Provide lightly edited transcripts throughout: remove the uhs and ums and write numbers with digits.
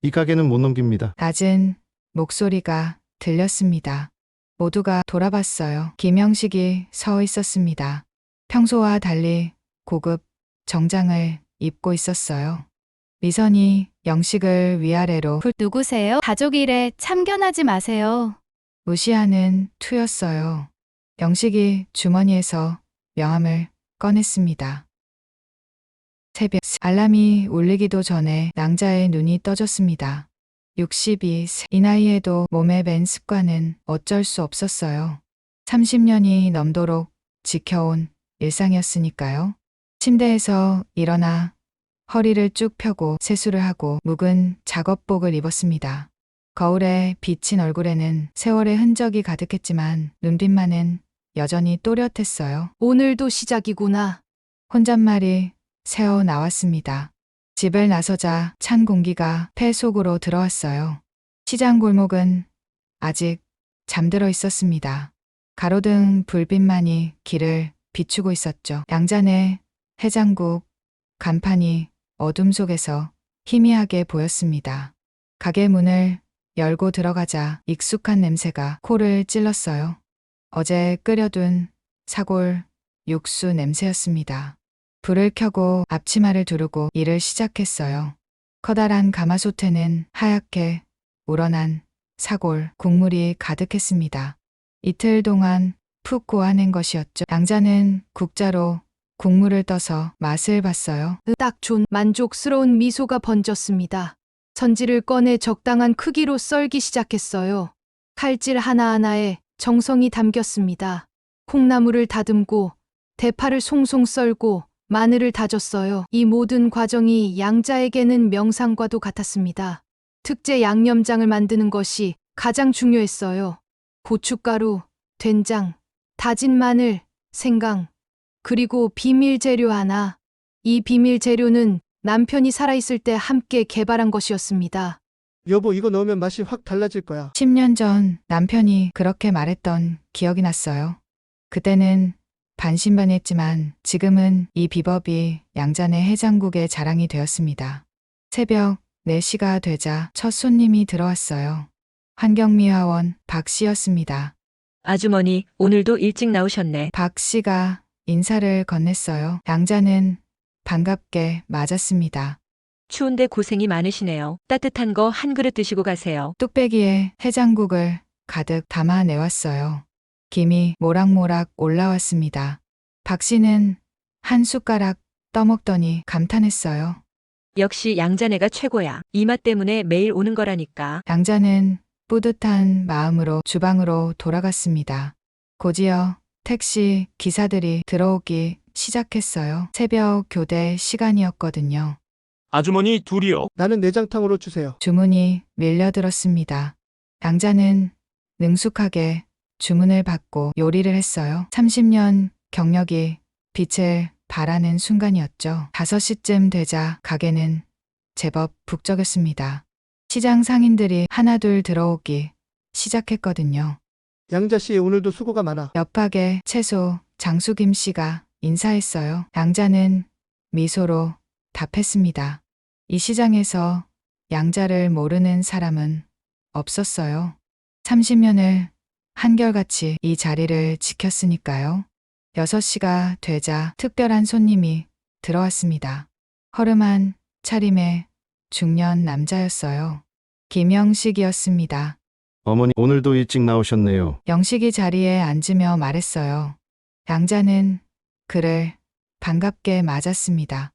이 가게는 못 넘깁니다. 낮은 목소리가 들렸습니다. 모두가 돌아봤어요. 김영식이 서 있었습니다. 평소와 달리 고급 정장을 입고 있었어요. 미선이 영식을 위아래로 누구세요? 가족 일에 참견하지 마세요. 무시하는 투였어요. 영식이 주머니에서 명함을 꺼냈습니다. 새벽 알람이 울리기도 전에 낭자의 눈이 떠졌습니다. 62세. 이 나이에도 몸에 밴 습관은 어쩔 수 없었어요. 30년이 넘도록 지켜온 일상이었으니까요. 침대에서 일어나 허리를 쭉 펴고 세수를 하고 묵은 작업복을 입었습니다. 거울에 비친 얼굴에는 세월의 흔적이 가득했지만 눈빛만은 여전히 또렷했어요. 오늘도 시작이구나. 혼잣말이 새어 나왔습니다. 집을 나서자 찬 공기가 폐 속으로 들어왔어요. 시장 골목은 아직 잠들어 있었습니다. 가로등 불빛만이 길을 비추고 있었죠. 양잔의 해장국 간판이 어둠 속에서 희미하게 보였습니다. 가게 문을 열고 들어가자 익숙한 냄새가 코를 찔렀어요. 어제 끓여둔 사골 육수 냄새였습니다. 불을 켜고 앞치마를 두르고 일을 시작했어요. 커다란 가마솥에는 하얗게 우러난 사골 국물이 가득했습니다. 이틀 동안 푹 고아낸 것이었죠. 양자는 국자로 국물을 떠서 맛을 봤어요. 딱 좋은 만족스러운 미소가 번졌습니다. 선지를 꺼내 적당한 크기로 썰기 시작했어요. 칼질 하나하나에 정성이 담겼습니다. 콩나물을 다듬고 대파를 송송 썰고 마늘을 다졌어요. 이 모든 과정이 양자에게는 명상과도 같았습니다. 특제 양념장을 만드는 것이 가장 중요했어요. 고춧가루, 된장, 다진 마늘, 생강, 그리고 비밀 재료 하나. 이 비밀 재료는 남편이 살아있을 때 함께 개발한 것이었습니다. 여보, 이거 넣으면 맛이 확 달라질 거야. 10년 전 남편이 그렇게 말했던 기억이 났어요. 그때는 반신반의했지만 지금은 이 비법이 양잔의 해장국의 자랑이 되었습니다. 새벽 4시가 되자 첫 손님이 들어왔어요. 환경미화원 박 씨였습니다. 아주머니, 오늘도 일찍 나오셨네. 박 씨가 인사를 건넸어요. 양자는 반갑게 맞았습니다. 추운데 고생이 많으시네요. 따뜻한 거 한 그릇 드시고 가세요. 뚝배기에 해장국을 가득 담아내왔어요. 김이 모락모락 올라왔습니다. 박 씨는 한 숟가락 떠먹더니 감탄했어요. 역시 양자네가 최고야. 이 맛 때문에 매일 오는 거라니까. 양자는 뿌듯한 마음으로 주방으로 돌아갔습니다. 곧이어 택시 기사들이 들어오기 시작했어요. 새벽 교대 시간이었거든요. 아주머니 둘이요. 나는 내장탕으로 주세요. 주문이 밀려들었습니다. 양자는 능숙하게 주문을 받고 요리를 했어요. 30년 경력이 빛을 발하는 순간이었죠. 5시쯤 되자 가게는 제법 북적였습니다. 시장 상인들이 하나둘 들어오기 시작했거든요. 양자 씨, 오늘도 수고가 많아. 옆 가게 채소 장수김 씨가 인사했어요. 양자는 미소로 답했습니다. 이 시장에서 양자를 모르는 사람은 없었어요. 30년을 한결같이 이 자리를 지켰으니까요. 6시가 되자 특별한 손님이 들어왔습니다. 허름한 차림의 중년 남자였어요. 김영식이었습니다. 어머니, 오늘도 일찍 나오셨네요. 영식이 자리에 앉으며 말했어요. 양자는 그를 반갑게 맞았습니다.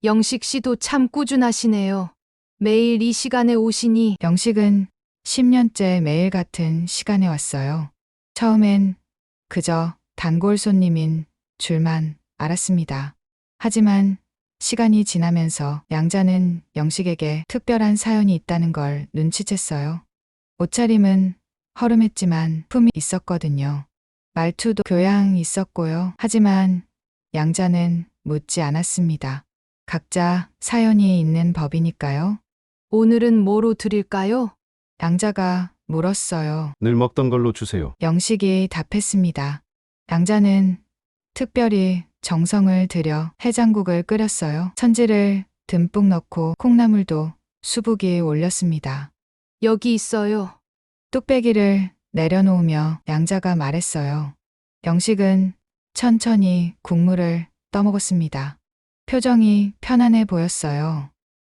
영식 씨도 참 꾸준하시네요. 매일 이 시간에 오시니 영식은 10년째 매일 같은 시간에 왔어요. 처음엔 그저 단골 손님인 줄만 알았습니다. 하지만 시간이 지나면서 양자는 영식에게 특별한 사연이 있다는 걸 눈치챘어요. 옷차림은 허름했지만 품이 있었거든요. 말투도 교양 있었고요. 하지만 양자는 묻지 않았습니다. 각자 사연이 있는 법이니까요. 오늘은 뭐로 드릴까요? 양자가 물었어요. 늘 먹던 걸로 주세요. 영식이 답했습니다. 양자는 특별히 정성을 들여 해장국을 끓였어요. 선지를 듬뿍 넣고 콩나물도 수북이 올렸습니다. 여기 있어요. 뚝배기를 내려놓으며 양자가 말했어요. 영식은 천천히 국물을 떠먹었습니다. 표정이 편안해 보였어요.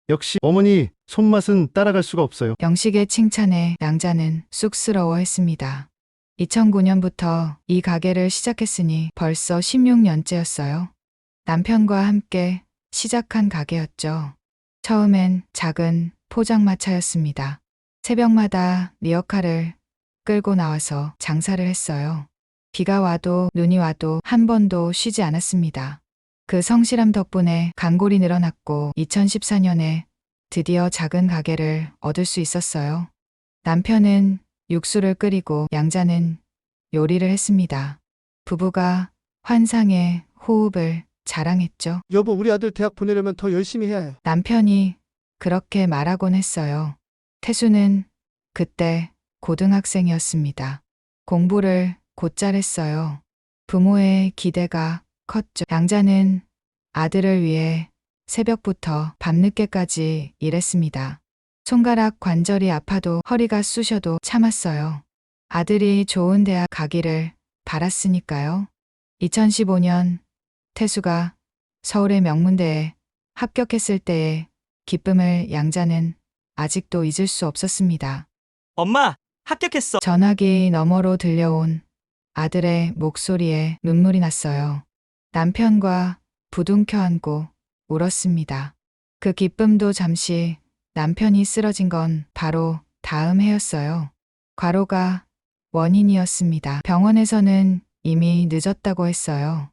역시 어머니 손맛은 따라갈 수가 없어요. 영식의 칭찬에 양자는 쑥스러워했습니다. 2009년부터 이 가게를 시작했으니 벌써 16년째였어요. 남편과 함께 시작한 가게였죠. 처음엔 작은 포장마차였습니다. 새벽마다 리어카를 끌고 나와서 장사를 했어요. 비가 와도 눈이 와도 한 번도 쉬지 않았습니다. 그 성실함 덕분에 단골이 늘어났고 2014년에 드디어 작은 가게를 얻을 수 있었어요. 남편은 육수를 끓이고 양자는 요리를 했습니다. 부부가 환상의 호흡을 자랑했죠. 여보, 우리 아들 대학 보내려면 더 열심히 해야 해. 남편이 그렇게 말하곤 했어요. 태수는 그때 고등학생이었습니다. 공부를 곧잘 했어요. 부모의 기대가 컸죠. 양자는 아들을 위해 새벽부터 밤늦게까지 일했습니다. 손가락 관절이 아파도 허리가 쑤셔도 참았어요. 아들이 좋은 대학 가기를 바랐으니까요. 2015년 태수가 서울의 명문대에 합격했을 때의 기쁨을 양자는 아직도 잊을 수 없었습니다. 엄마, 합격했어. 전화기 너머로 들려온 아들의 목소리에 눈물이 났어요. 남편과 부둥켜 안고 울었습니다. 그 기쁨도 잠시 남편이 쓰러진 건 바로 다음 해였어요. 과로가 원인이었습니다. 병원에서는 이미 늦었다고 했어요.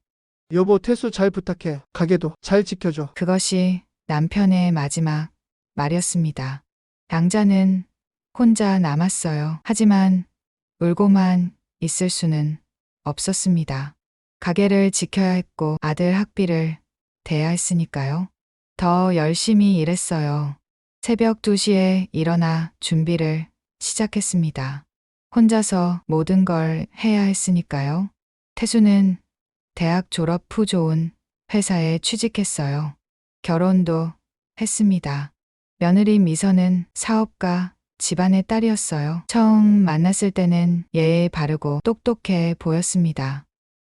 여보, 태수 잘 부탁해. 가게도 잘 지켜줘. 그것이 남편의 마지막 말이었습니다. 양자는 혼자 남았어요. 하지만 울고만 있을 수는 없었습니다. 가게를 지켜야 했고 아들 학비를 대야 했으니까요. 더 열심히 일했어요. 새벽 2시에 일어나 준비를 시작했습니다. 혼자서 모든 걸 해야 했으니까요. 태수는 대학 졸업 후 좋은 회사에 취직했어요. 결혼도 했습니다. 며느리 미선은 사업가 집안의 딸이었어요. 처음 만났을 때는 예의 바르고 똑똑해 보였습니다.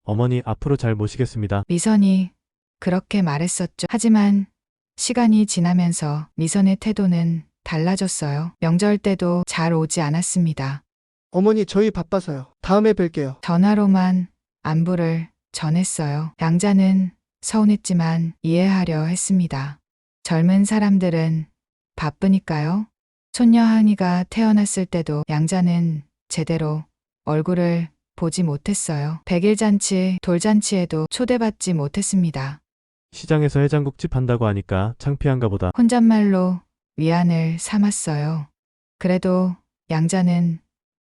어머니 앞으로 잘 모시겠습니다. 미선이 그렇게 말했었죠. 하지만 시간이 지나면서 미선의 태도는 달라졌어요. 명절 때도 잘 오지 않았습니다. 어머니, 저희 바빠서요. 다음에 뵐게요. 전화로만 안부를 전했어요. 양자는 서운했지만 이해하려 했습니다. 젊은 사람들은 바쁘니까요. 손녀 한이가 태어났을 때도 양자는 제대로 얼굴을 보지 못했어요. 백일잔치, 돌잔치에도 초대받지 못했습니다. 시장에서 해장국집 한다고 하니까 창피한가 보다. 혼잣말로 위안을 삼았어요. 그래도 양자는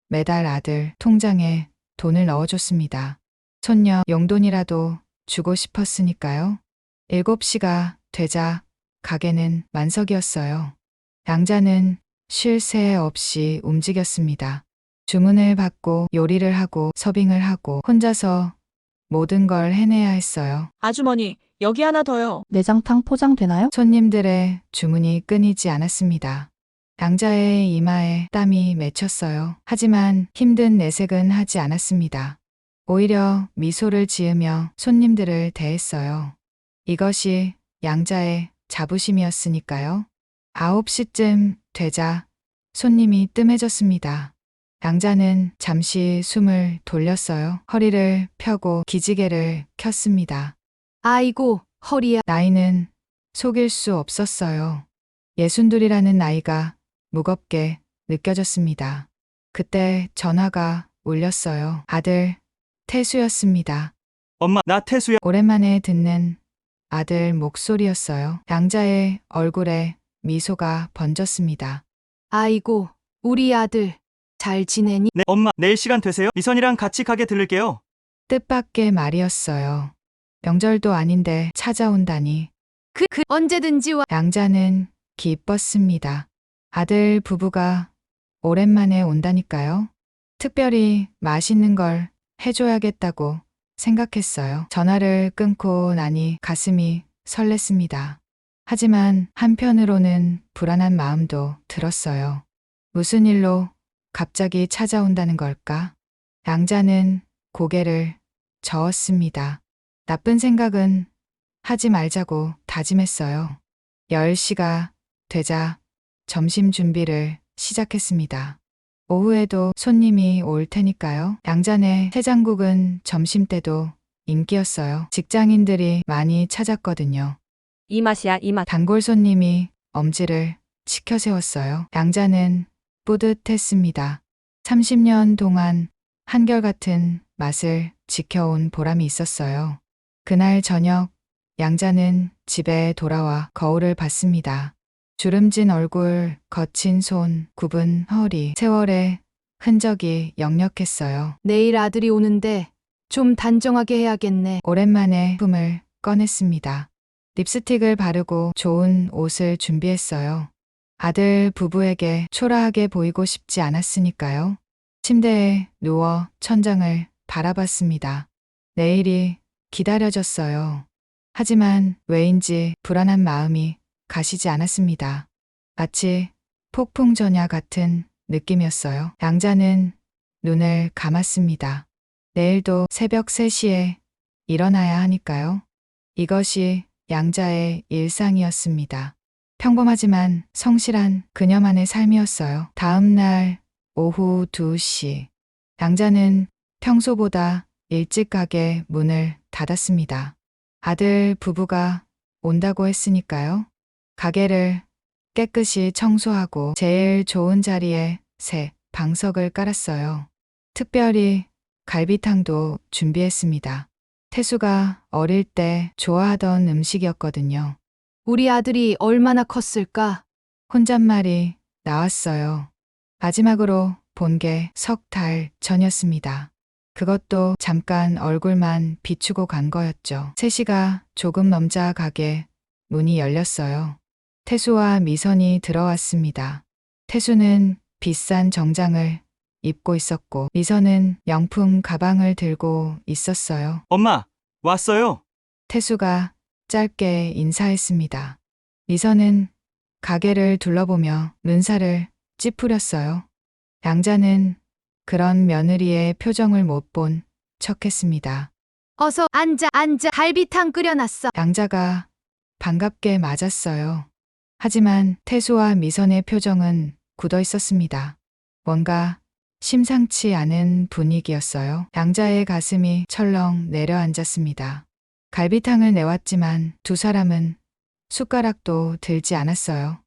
매달 아들 통장에 돈을 넣어줬습니다. 손녀 용돈이라도 주고 싶었으니까요. 7시가 되자 가게는 만석이었어요. 양자는 쉴 새 없이 움직였습니다. 주문을 받고 요리를 하고 서빙을 하고 혼자서 모든 걸 해내야 했어요. 아주머니, 여기 하나 더요. 내장탕 포장되나요? 손님들의 주문이 끊이지 않았습니다. 양자의 이마에 땀이 맺혔어요. 하지만 힘든 내색은 하지 않았습니다. 오히려 미소를 지으며 손님들을 대했어요. 이것이 양자의 자부심이었으니까요. 9시쯤 되자 손님이 뜸해졌습니다. 양자는 잠시 숨을 돌렸어요. 허리를 펴고 기지개를 켰습니다. 아이고, 허리야. 나이는 속일 수 없었어요. 62이라는 나이가 무겁게 느껴졌습니다. 그때 전화가 울렸어요. 아들 태수였습니다. 엄마, 나 태수야. 오랜만에 듣는 아들 목소리였어요. 양자의 얼굴에 미소가 번졌습니다. 아이고, 우리 아들. 잘 지내니? 네, 엄마, 내일 시간 되세요? 미선이랑 같이 가게 들를게요. 뜻밖의 말이었어요. 명절도 아닌데 찾아온다니. 언제든지 와. 양자는 기뻤습니다. 아들 부부가 오랜만에 온다니까요. 특별히 맛있는 걸 해줘야겠다고 생각했어요. 전화를 끊고 나니 가슴이 설렜습니다. 하지만 한편으로는 불안한 마음도 들었어요. 무슨 일로 갑자기 찾아온다는 걸까? 양자는 고개를 저었습니다. 나쁜 생각은 하지 말자고 다짐했어요. 10시가 되자 점심 준비를 시작했습니다. 오후에도 손님이 올 테니까요. 양잔의 해장국은 점심때도 인기였어요. 직장인들이 많이 찾았거든요. 이 맛이야, 이 맛. 단골 손님이 엄지를 치켜 세웠어요. 양자는 뿌듯했습니다. 30년 동안 한결같은 맛을 지켜온 보람이 있었어요. 그날 저녁 양자는 집에 돌아와 거울을 봤습니다. 주름진 얼굴, 거친 손, 굽은 허리, 세월의 흔적이 역력했어요. 내일 아들이 오는데 좀 단정하게 해야겠네. 오랜만에 품을 꺼냈습니다. 립스틱을 바르고 좋은 옷을 준비했어요. 아들 부부에게 초라하게 보이고 싶지 않았으니까요. 침대에 누워 천장을 바라봤습니다. 내일이 기다려졌어요. 하지만 왜인지 불안한 마음이 가시지 않았습니다. 마치 폭풍전야 같은 느낌이었어요. 양자는 눈을 감았습니다. 내일도 새벽 3시에 일어나야 하니까요. 이것이 양자의 일상이었습니다. 평범하지만 성실한 그녀만의 삶이었어요. 다음 날 오후 2시. 양자는 평소보다 일찍 가게 문을 닫았습니다. 아들 부부가 온다고 했으니까요. 가게를 깨끗이 청소하고 제일 좋은 자리에 새 방석을 깔았어요. 특별히 갈비탕도 준비했습니다. 태수가 어릴 때 좋아하던 음식이었거든요. 우리 아들이 얼마나 컸을까? 혼잣말이 나왔어요. 마지막으로 본 게 석 달 전이었습니다. 그것도 잠깐 얼굴만 비추고 간 거였죠. 3시가 조금 넘자 가게 문이 열렸어요. 태수와 미선이 들어왔습니다. 태수는 비싼 정장을 입고 있었고 미선은 명품 가방을 들고 있었어요. 엄마, 왔어요. 태수가 짧게 인사했습니다. 미선은 가게를 둘러보며 눈살을 찌푸렸어요. 양자는 그런 며느리의 표정을 못 본 척했습니다. 어서 앉아, 갈비탕 끓여놨어. 양자가 반갑게 맞았어요. 하지만 태수와 미선의 표정은 굳어 있었습니다. 뭔가 심상치 않은 분위기였어요. 양자의 가슴이 철렁 내려앉았습니다. 갈비탕을 내왔지만 두 사람은 숟가락도 들지 않았어요.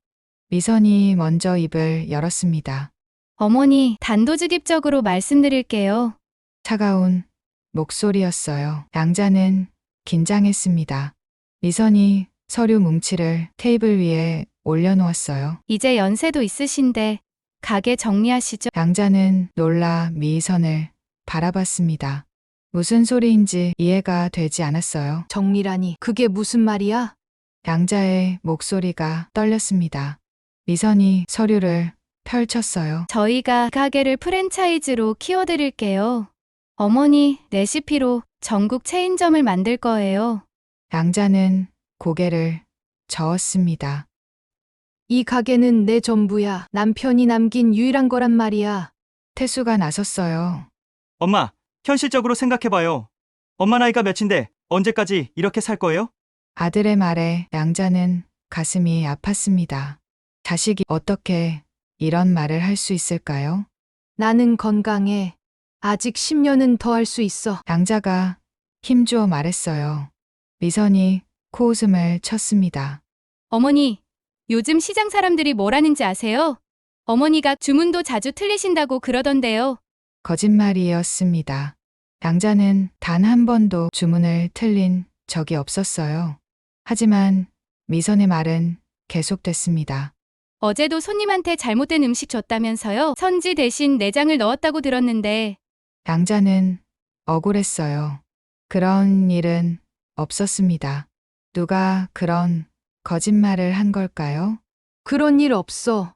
미선이 먼저 입을 열었습니다. 어머니, 단도직입적으로 말씀드릴게요. 차가운 목소리였어요. 양자는 긴장했습니다. 미선이 서류 뭉치를 테이블 위에 올려놓았어요. 이제 연세도 있으신데 가게 정리하시죠. 양자는 놀라 미선을 바라봤습니다. 무슨 소리인지 이해가 되지 않았어요. 정리라니, 그게 무슨 말이야? 양자의 목소리가 떨렸습니다. 미선이 서류를 펼쳤어요. 저희가 가게를 프랜차이즈로 키워드릴게요. 어머니, 레시피로 전국 체인점을 만들 거예요. 양자는 고개를 저었습니다. 이 가게는 내 전부야. 남편이 남긴 유일한 거란 말이야. 태수가 나섰어요. 엄마, 현실적으로 생각해봐요. 엄마 나이가 몇인데 언제까지 이렇게 살 거예요? 아들의 말에 양자는 가슴이 아팠습니다. 자식이 어떻게 이런 말을 할 수 있을까요? 나는 건강해. 아직 10년은 더 할 수 있어. 양자가 힘주어 말했어요. 미선이 코웃음을 쳤습니다. 어머니, 요즘 시장 사람들이 뭐라는지 아세요? 어머니가 주문도 자주 틀리신다고 그러던데요. 거짓말이었습니다. 양자는 단 한 번도 주문을 틀린 적이 없었어요. 하지만 미선의 말은 계속됐습니다. 어제도 손님한테 잘못된 음식 줬다면서요? 선지 대신 내장을 넣었다고 들었는데. 양자는 억울했어요. 그런 일은 없었습니다. 누가 그런 거짓말을 한 걸까요? 그런 일 없어.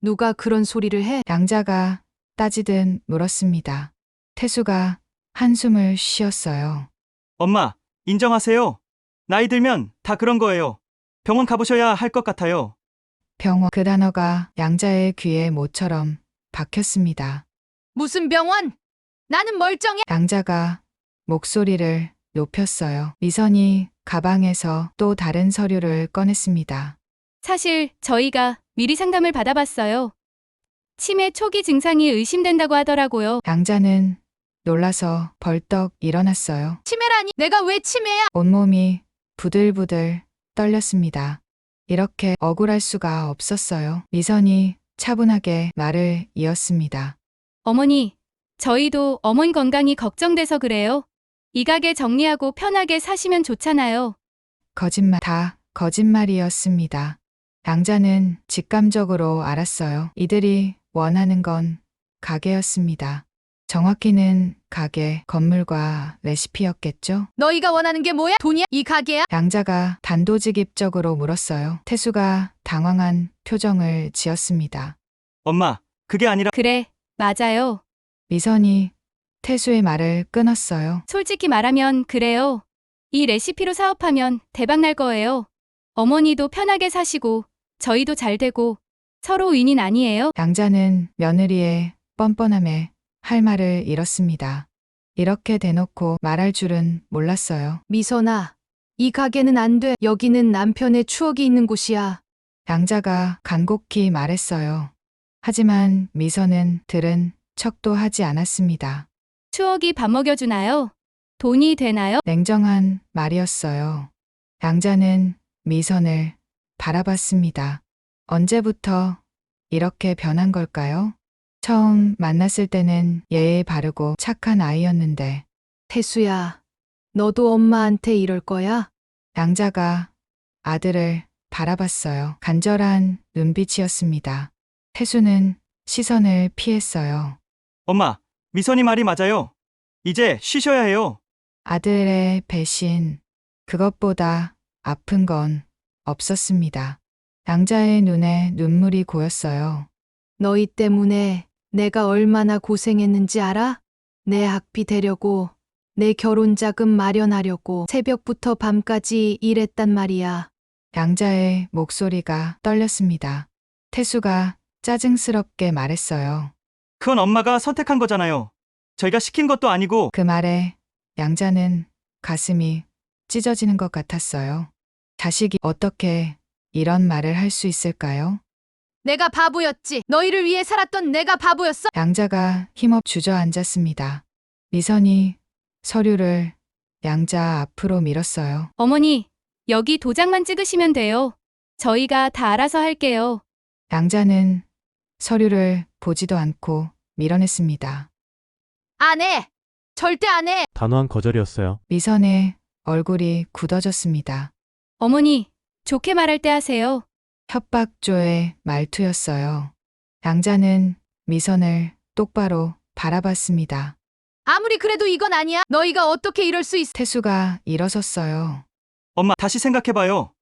누가 그런 소리를 해? 양자가 따지듯 물었습니다. 태수가 한숨을 쉬었어요. 엄마, 인정하세요. 나이 들면 다 그런 거예요. 병원 가보셔야 할 것 같아요. 병원 그 단어가 양자의 귀에 모처럼 박혔습니다. 무슨 병원? 나는 멀쩡해. 양자가 목소리를 높였어요. 미선이 가방에서 또 다른 서류를 꺼냈습니다. 사실 저희가 미리 상담을 받아봤어요. 치매 초기 증상이 의심된다고 하더라고요. 양자는 놀라서 벌떡 일어났어요. 치매라니? 내가 왜 치매야? 온몸이 부들부들 떨렸습니다. 이렇게 억울할 수가 없었어요. 미선이 차분하게 말을 이었습니다. 어머니, 저희도 어머니 건강이 걱정돼서 그래요. 이 가게 정리하고 편하게 사시면 좋잖아요. 거짓말, 다 거짓말이었습니다. 양자는 직감적으로 알았어요. 이들이 원하는 건 가게였습니다. 정확히는 가게, 건물과 레시피였겠죠? 너희가 원하는 게 뭐야? 돈이야? 이 가게야? 양자가 단도직입적으로 물었어요. 태수가 당황한 표정을 지었습니다. 엄마, 그게 아니라 그래, 맞아요. 미선이 태수의 말을 끊었어요. 솔직히 말하면 그래요. 이 레시피로 사업하면 대박 날 거예요. 어머니도 편하게 사시고 저희도 잘 되고 서로 윈윈 아니에요? 양자는 며느리의 뻔뻔함에 할 말을 잃었습니다. 이렇게 대놓고 말할 줄은 몰랐어요. 미선아, 이 가게는 안 돼. 여기는 남편의 추억이 있는 곳이야. 양자가 간곡히 말했어요. 하지만 미선은 들은 척도 하지 않았습니다. 추억이 밥 먹여주나요? 돈이 되나요? 냉정한 말이었어요. 양자는 미선을 바라봤습니다. 언제부터 이렇게 변한 걸까요? 처음 만났을 때는 예의 바르고 착한 아이였는데 태수야, 너도 엄마한테 이럴 거야? 양자가 아들을 바라봤어요. 간절한 눈빛이었습니다. 태수는 시선을 피했어요. 엄마, 미선이 말이 맞아요. 이제 쉬셔야 해요. 아들의 배신, 그것보다 아픈 건 없었습니다. 양자의 눈에 눈물이 고였어요. 너희 때문에 내가 얼마나 고생했는지 알아? 내 학비 대려고, 내 결혼 자금 마련하려고 새벽부터 밤까지 일했단 말이야. 양자의 목소리가 떨렸습니다. 태수가 짜증스럽게 말했어요. 그건 엄마가 선택한 거잖아요. 저희가 시킨 것도 아니고. 그 말에 양자는 가슴이 찢어지는 것 같았어요. 자식이 어떻게 이런 말을 할 수 있을까요? 내가 바보였지. 너희를 위해 살았던 내가 바보였어. 양자가 힘없 주저앉았습니다. 미선이 서류를 양자 앞으로 밀었어요. 어머니, 여기 도장만 찍으시면 돼요. 저희가 다 알아서 할게요. 양자는 서류를 보지도 않고 밀어냈습니다. 안 해. 절대 안 해. 단호한 거절이었어요. 미선의 얼굴이 굳어졌습니다. 어머니, 좋게 말할 때 하세요. 협박조의 말투였어요. 양자는 미선을 똑바로 바라봤습니다. 아무리 그래도 이건 아니야. 너희가 어떻게 이럴 수 있어? 태수가 일어섰어요. 엄마, 다시 생각해봐요.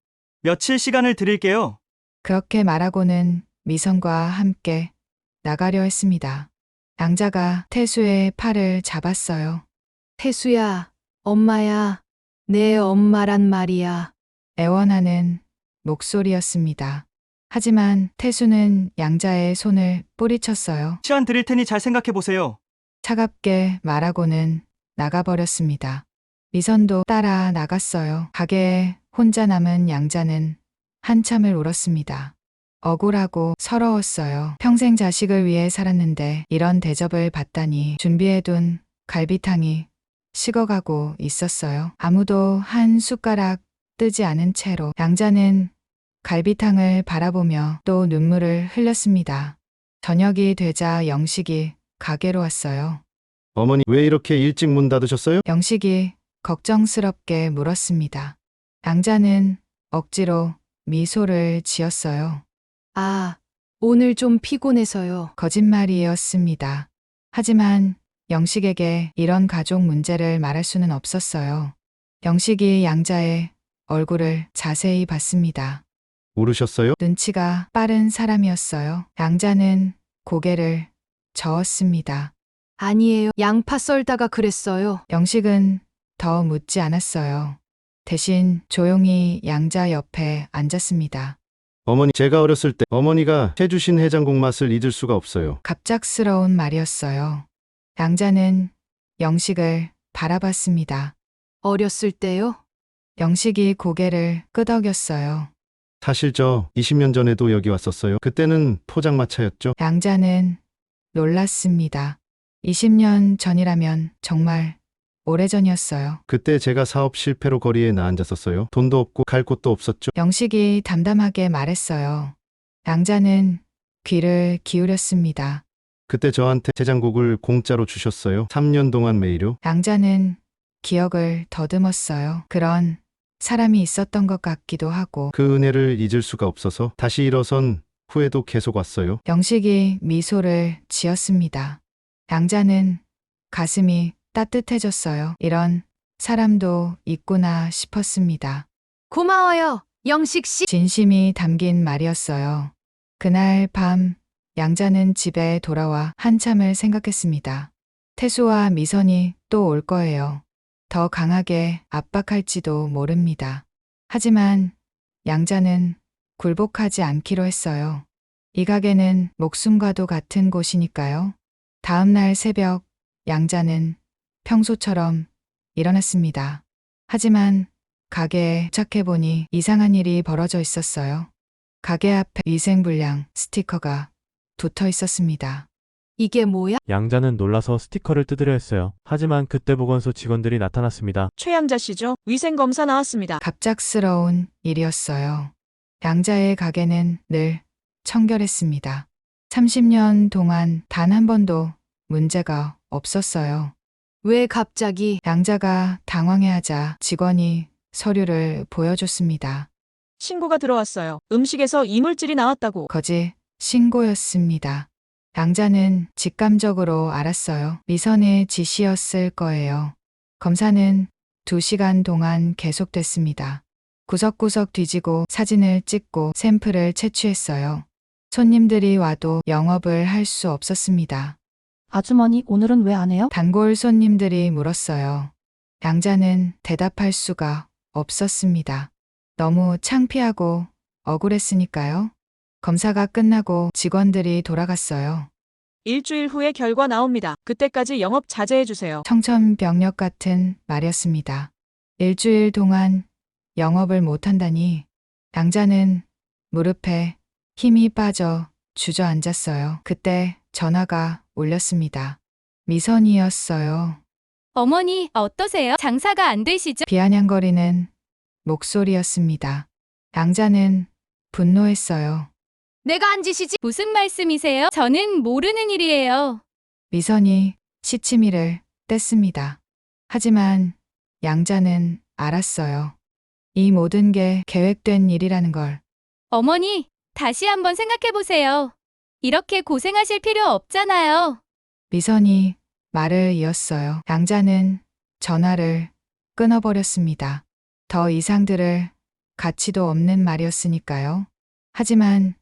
며칠 시간을 드릴게요. 그렇게 말하고는 미선과 함께 나가려 했습니다. 양자가 태수의 팔을 잡았어요. 태수야, 엄마야. 내 엄마란 말이야. 애원하는 목소리였습니다. 하지만 태수는 양자의 손을 뿌리쳤어요. 시간 드릴 테니 잘 생각해보세요. 차갑게 말하고는 나가버렸습니다. 미선도 따라 나갔어요. 가게에 혼자 남은 양자는 한참을 울었습니다. 억울하고 서러웠어요. 평생 자식을 위해 살았는데 이런 대접을 받다니. 준비해둔 갈비탕이 식어가고 있었어요. 아무도 한 숟가락 뜨지 않은 채로 양자는 갈비탕을 바라보며 또 눈물을 흘렸습니다. 저녁이 되자 영식이 가게로 왔어요. 어머니, 왜 이렇게 일찍 문 닫으셨어요? 영식이 걱정스럽게 물었습니다. 양자는 억지로 미소를 지었어요. 아, 오늘 좀 피곤해서요. 거짓말이었습니다. 하지만 영식에게 이런 가족 문제를 말할 수는 없었어요. 영식이 양자의 얼굴을 자세히 봤습니다. 울으셨어요? 눈치가 빠른 사람이었어요. 양자는 고개를 저었습니다. 아니에요. 양파 썰다가 그랬어요. 영식은 더 묻지 않았어요. 대신 조용히 양자 옆에 앉았습니다. 어머니, 제가 어렸을 때 어머니가 해주신 해장국 맛을 잊을 수가 없어요. 갑작스러운 말이었어요. 양자는 영식을 바라봤습니다. 어렸을 때요? 영식이 고개를 끄덕였어요. 사실 저 20년 전에도 여기 왔었어요. 그때는 포장마차였죠. 양자는 놀랐습니다. 20년 전이라면 정말 오래전이었어요. 그때 제가 사업 실패로 거리에 나앉았었어요. 돈도 없고 갈 곳도 없었죠. 영식이 담담하게 말했어요. 양자는 귀를 기울였습니다. 그때 저한테 해장국을 공짜로 주셨어요. 3년 동안 매일요. 양자는 기억을 더듬었어요. 그런 사람이 있었던 것 같기도 하고. 그 은혜를 잊을 수가 없어서 다시 일어선 후에도 계속 왔어요. 영식이 미소를 지었습니다. 양자는 가슴이 따뜻해졌어요. 이런 사람도 있구나 싶었습니다. 고마워요, 영식 씨. 진심이 담긴 말이었어요. 그날 밤 양자는 집에 돌아와 한참을 생각했습니다. 태수와 미선이 또 올 거예요. 더 강하게 압박할지도 모릅니다. 하지만 양자는 굴복하지 않기로 했어요. 이 가게는 목숨과도 같은 곳이니까요. 다음 날 새벽 양자는 평소처럼 일어났습니다. 하지만 가게에 도착해보니 이상한 일이 벌어져 있었어요. 가게 앞에 위생불량 스티커가 붙어 있었습니다. 이게 뭐야? 양자는 놀라서 스티커를 뜯으려 했어요. 하지만 그때 보건소 직원들이 나타났습니다. 최양자 씨죠? 위생검사 나왔습니다. 갑작스러운 일이었어요. 양자의 가게는 늘 청결했습니다. 30년 동안 단 한 번도 문제가 없었어요. 왜 갑자기? 양자가 당황해하자 직원이 서류를 보여줬습니다. 신고가 들어왔어요. 음식에서 이물질이 나왔다고. 거짓 신고였습니다. 양자는 직감적으로 알았어요. 미선의 지시였을 거예요. 검사는 2시간 동안 계속됐습니다. 구석구석 뒤지고 사진을 찍고 샘플을 채취했어요. 손님들이 와도 영업을 할 수 없었습니다. 아주머니, 오늘은 왜 안 해요? 단골 손님들이 물었어요. 양자는 대답할 수가 없었습니다. 너무 창피하고 억울했으니까요. 검사가 끝나고 직원들이 돌아갔어요. 일주일 후에 결과 나옵니다. 그때까지 영업 자제해주세요. 청천벽력 같은 말이었습니다. 일주일 동안 영업을 못한다니 양자는 무릎에 힘이 빠져 주저앉았어요. 그때 전화가 울렸습니다. 미선이었어요. 어머니, 어떠세요? 장사가 안 되시죠? 비아냥거리는 목소리였습니다. 양자는 분노했어요. 내가 한 짓이지? 무슨 말씀이세요? 저는 모르는 일이에요. 미선이 시치미를 뗐습니다. 하지만 양자는 알았어요. 이 모든 게 계획된 일이라는 걸. 어머니, 다시 한번 생각해 보세요. 이렇게 고생하실 필요 없잖아요. 미선이 말을 이었어요. 양자는 전화를 끊어버렸습니다. 더 이상 들을 가치도 없는 말이었으니까요. 하지만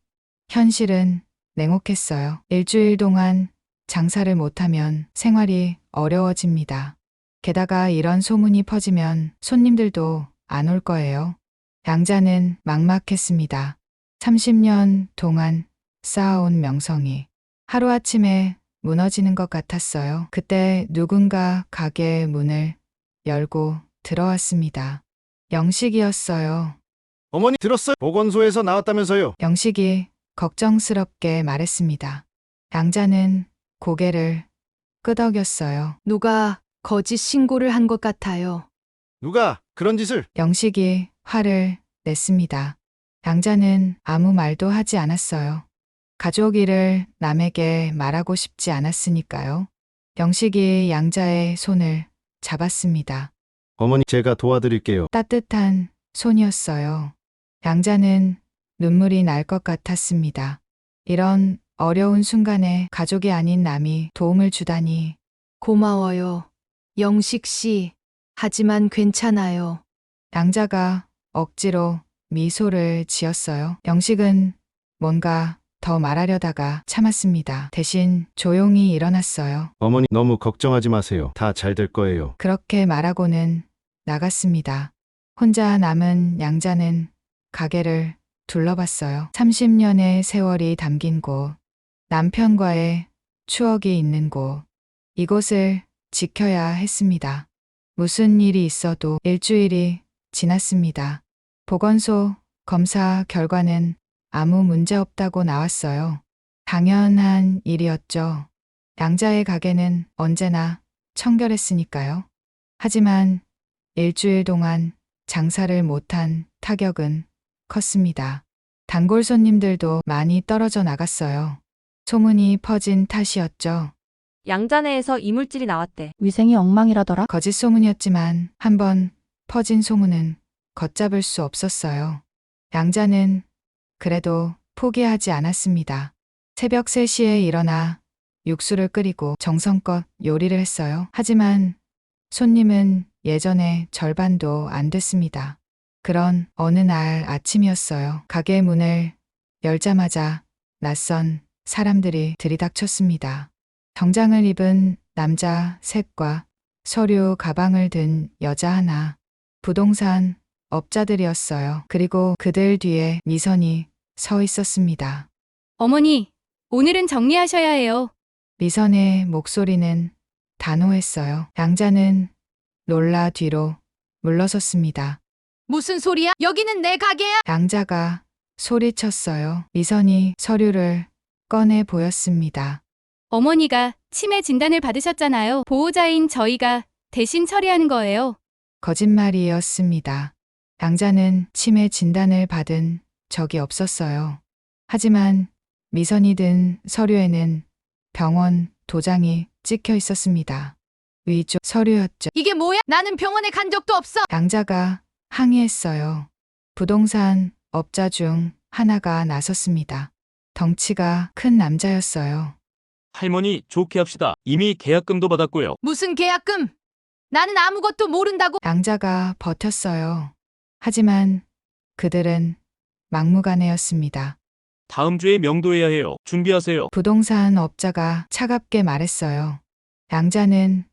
현실은 냉혹했어요. 일주일 동안 장사를 못하면 생활이 어려워집니다. 게다가 이런 소문이 퍼지면 손님들도 안 올 거예요. 양자는 막막했습니다. 30년 동안 쌓아온 명성이 하루아침에 무너지는 것 같았어요. 그때 누군가 가게 문을 열고 들어왔습니다. 영식이었어요. 어머니, 들었어요? 보건소에서 나왔다면서요. 영식이 걱정스럽게 말했습니다. 양자는 고개를 끄덕였어요. 누가 거짓 신고를 한 것 같아요. 누가 그런 짓을? 영식이 화를 냈습니다. 양자는 아무 말도 하지 않았어요. 가족 일을 남에게 말하고 싶지 않았으니까요. 영식이 양자의 손을 잡았습니다. 어머니, 제가 도와드릴게요. 따뜻한 손이었어요. 양자는 눈물이 날 것 같았습니다. 이런 어려운 순간에 가족이 아닌 남이 도움을 주다니. 고마워요, 영식 씨. 하지만 괜찮아요. 양자가 억지로 미소를 지었어요. 영식은 뭔가 더 말하려다가 참았습니다. 대신 조용히 일어났어요. 어머니, 너무 걱정하지 마세요. 다 잘 될 거예요. 그렇게 말하고는 나갔습니다. 혼자 남은 양자는 가게를 둘러봤어요. 30년의 세월이 담긴 곳, 남편과의 추억이 있는 곳, 이곳을 지켜야 했습니다. 무슨 일이 있어도 일주일이 지났습니다. 보건소 검사 결과는 아무 문제 없다고 나왔어요. 당연한 일이었죠. 양자의 가게는 언제나 청결했으니까요. 하지만 일주일 동안 장사를 못한 타격은 컸습니다. 단골 손님들도 많이 떨어져 나갔어요. 소문이 퍼진 탓이었죠. 양자네에서 이물질이 나왔대. 위생이 엉망이라더라. 거짓 소문이었지만 한번 퍼진 소문은 걷잡을 수 없었어요. 양자는 그래도 포기하지 않았습니다. 새벽 3시에 일어나 육수를 끓이고 정성껏 요리를 했어요. 하지만 손님은 예전의 절반도 안 됐습니다. 그런 어느 날 아침이었어요. 가게 문을 열자마자 낯선 사람들이 들이닥쳤습니다. 정장을 입은 남자 셋과 서류 가방을 든 여자 하나, 부동산 업자들이었어요. 그리고 그들 뒤에 미선이 서 있었습니다. 어머니, 오늘은 정리하셔야 해요. 미선의 목소리는 단호했어요. 양자는 놀라 뒤로 물러섰습니다. 무슨 소리야? 여기는 내 가게야. 양자가 소리쳤어요. 미선이 서류를 꺼내 보였습니다. 어머니가 치매 진단을 받으셨잖아요. 보호자인 저희가 대신 처리하는 거예요. 거짓말이었습니다. 양자는 치매 진단을 받은 적이 없었어요. 하지만 미선이 든 서류에는 병원 도장이 찍혀 있었습니다. 위조 서류였죠. 이게 뭐야? 나는 병원에 간 적도 없어. 양자가 항의했어요. 부동산 업자 중 하나가 나섰습니다. 덩치가 큰 남자였어요. 할머니, 좋게 합시다. 이미 계약금도 받았고요. 무슨 계약금? 나는 아무것도 모른다고. 양자가 버텼어요. 하지만 그들은 막무가내였습니다. 다음 주에 명도해야 해요. 준비하세요. 부동산 업자가 차갑게 말했어요. 양자는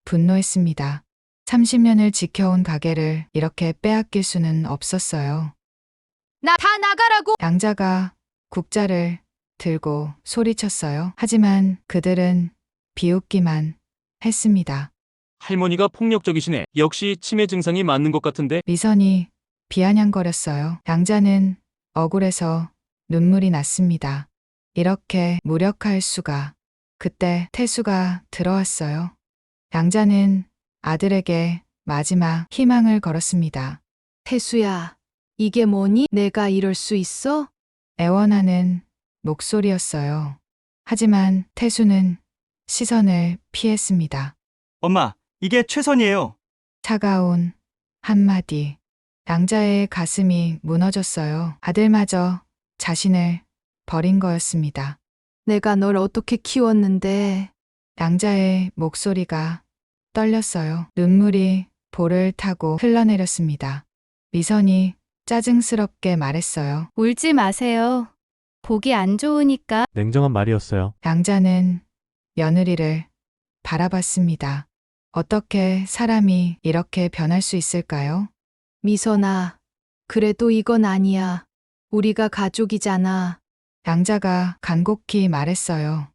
분노했습니다. 30년을 지켜온 가게를 이렇게 빼앗길 수는 없었어요. 나 다 나가라고. 양자가 국자를 들고 소리쳤어요. 하지만 그들은 비웃기만 했습니다. 할머니가 폭력적이시네. 역시 치매 증상이 맞는 것 같은데. 미선이 비아냥거렸어요. 양자는 억울해서 눈물이 났습니다. 이렇게 무력할 수가. 그때 태수가 들어왔어요. 양자는 아들에게 마지막 희망을 걸었습니다. 태수야, 이게 뭐니? 내가 이럴 수 있어? 애원하는 목소리였어요. 하지만 태수는 시선을 피했습니다. 엄마, 이게 최선이에요. 차가운 한마디. 양자의 가슴이 무너졌어요. 아들마저 자신을 버린 거였습니다. 내가 널 어떻게 키웠는데. 양자의 목소리가 떨렸어요. 눈물이 볼을 타고 흘러내렸습니다. 미선이 짜증스럽게 말했어요. 울지 마세요. 보기 안 좋으니까. 냉정한 말이었어요. 양자는 며느리를 바라봤습니다. 어떻게 사람이 이렇게 변할 수 있을까요? 미선아, 그래도 이건 아니야. 우리가 가족이잖아. 양자가 간곡히 말했어요.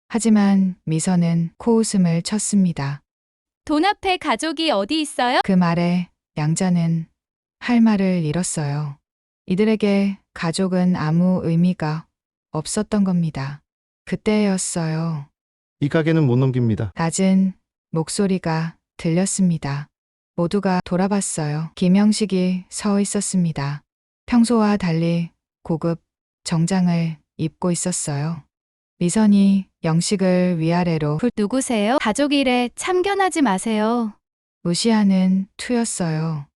하지만 미선은 코웃음을 쳤습니다. 돈 앞에 가족이 어디 있어요? 그 말에 양자는 할 말을 잃었어요. 이들에게 가족은 아무 의미가 없었던 겁니다. 그때였어요. 이 가게는 못 넘깁니다. 낮은 목소리가 들렸습니다. 모두가 돌아봤어요. 김영식이 서 있었습니다. 평소와 달리 고급 정장을 입고 있었어요. 미선이 영식을 위아래로 누구세요? 가족 일에 참견하지 마세요. 무시하는 투였어요.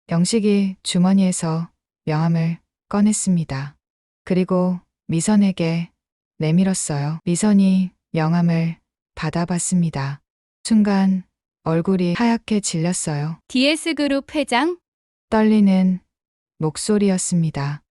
영식이 주머니에서 명함을 꺼냈습니다. 그리고 미선에게 내밀었어요. 미선이 명함을 받아봤습니다. 순간 얼굴이 하얗게 질렸어요. DS그룹 회장? 떨리는 목소리였습니다.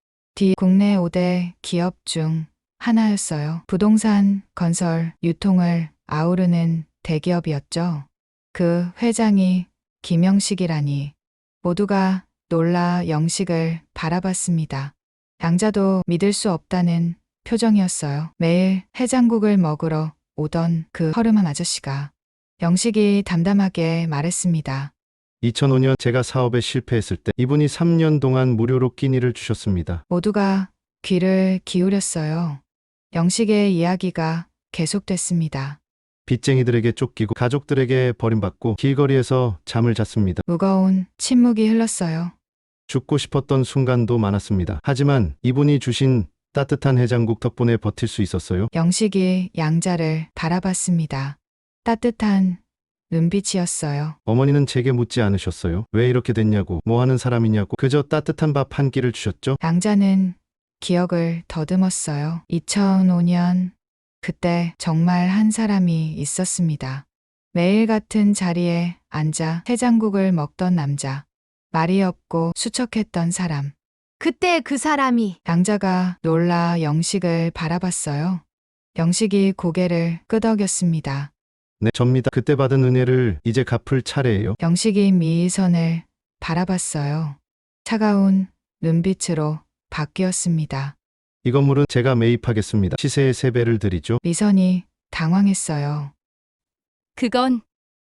국내 5대 기업 중 하나였어요. 부동산, 건설, 유통을 아우르는 대기업이었죠. 그 회장이 김영식이라니 모두가 놀라 영식을 바라봤습니다. 양자도 믿을 수 없다는 표정이었어요. 매일 해장국을 먹으러 오던 그 허름한 아저씨가 영식이 담담하게 말했습니다. 2005년 제가 사업에 실패했을 때 이분이 3년 동안 무료로 끼니를 주셨습니다. 모두가 귀를 기울였어요. 영식의 이야기가 계속됐습니다. 빚쟁이들에게 쫓기고 가족들에게 버림받고 길거리에서 잠을 잤습니다. 무거운 침묵이 흘렀어요. 죽고 싶었던 순간도 많았습니다. 하지만 이분이 주신 따뜻한 해장국 덕분에 버틸 수 있었어요. 영식이 양자를 바라봤습니다. 따뜻한 눈빛이었어요. 어머니는 제게 묻지 않으셨어요. 왜 이렇게 됐냐고, 뭐 하는 사람이냐고, 그저 따뜻한 밥 한 끼를 주셨죠. 양자는 기억을 더듬었어요. 2005년, 그때 정말 한 사람이 있었습니다. 매일 같은 자리에 앉아 해장국을 먹던 남자. 말이 없고 수척했던 사람. 그때 그 사람이 양자가 놀라 영식을 바라봤어요. 영식이 고개를 끄덕였습니다. 네, 접니다. 그때 받은 은혜를 이제 갚을 차례예요. 영식이 미선을 바라봤어요. 차가운 눈빛으로 바뀌었습니다. 이 건물은 제가 매입하겠습니다. 시세의 3배를 드리죠. 미선이 당황했어요. 그건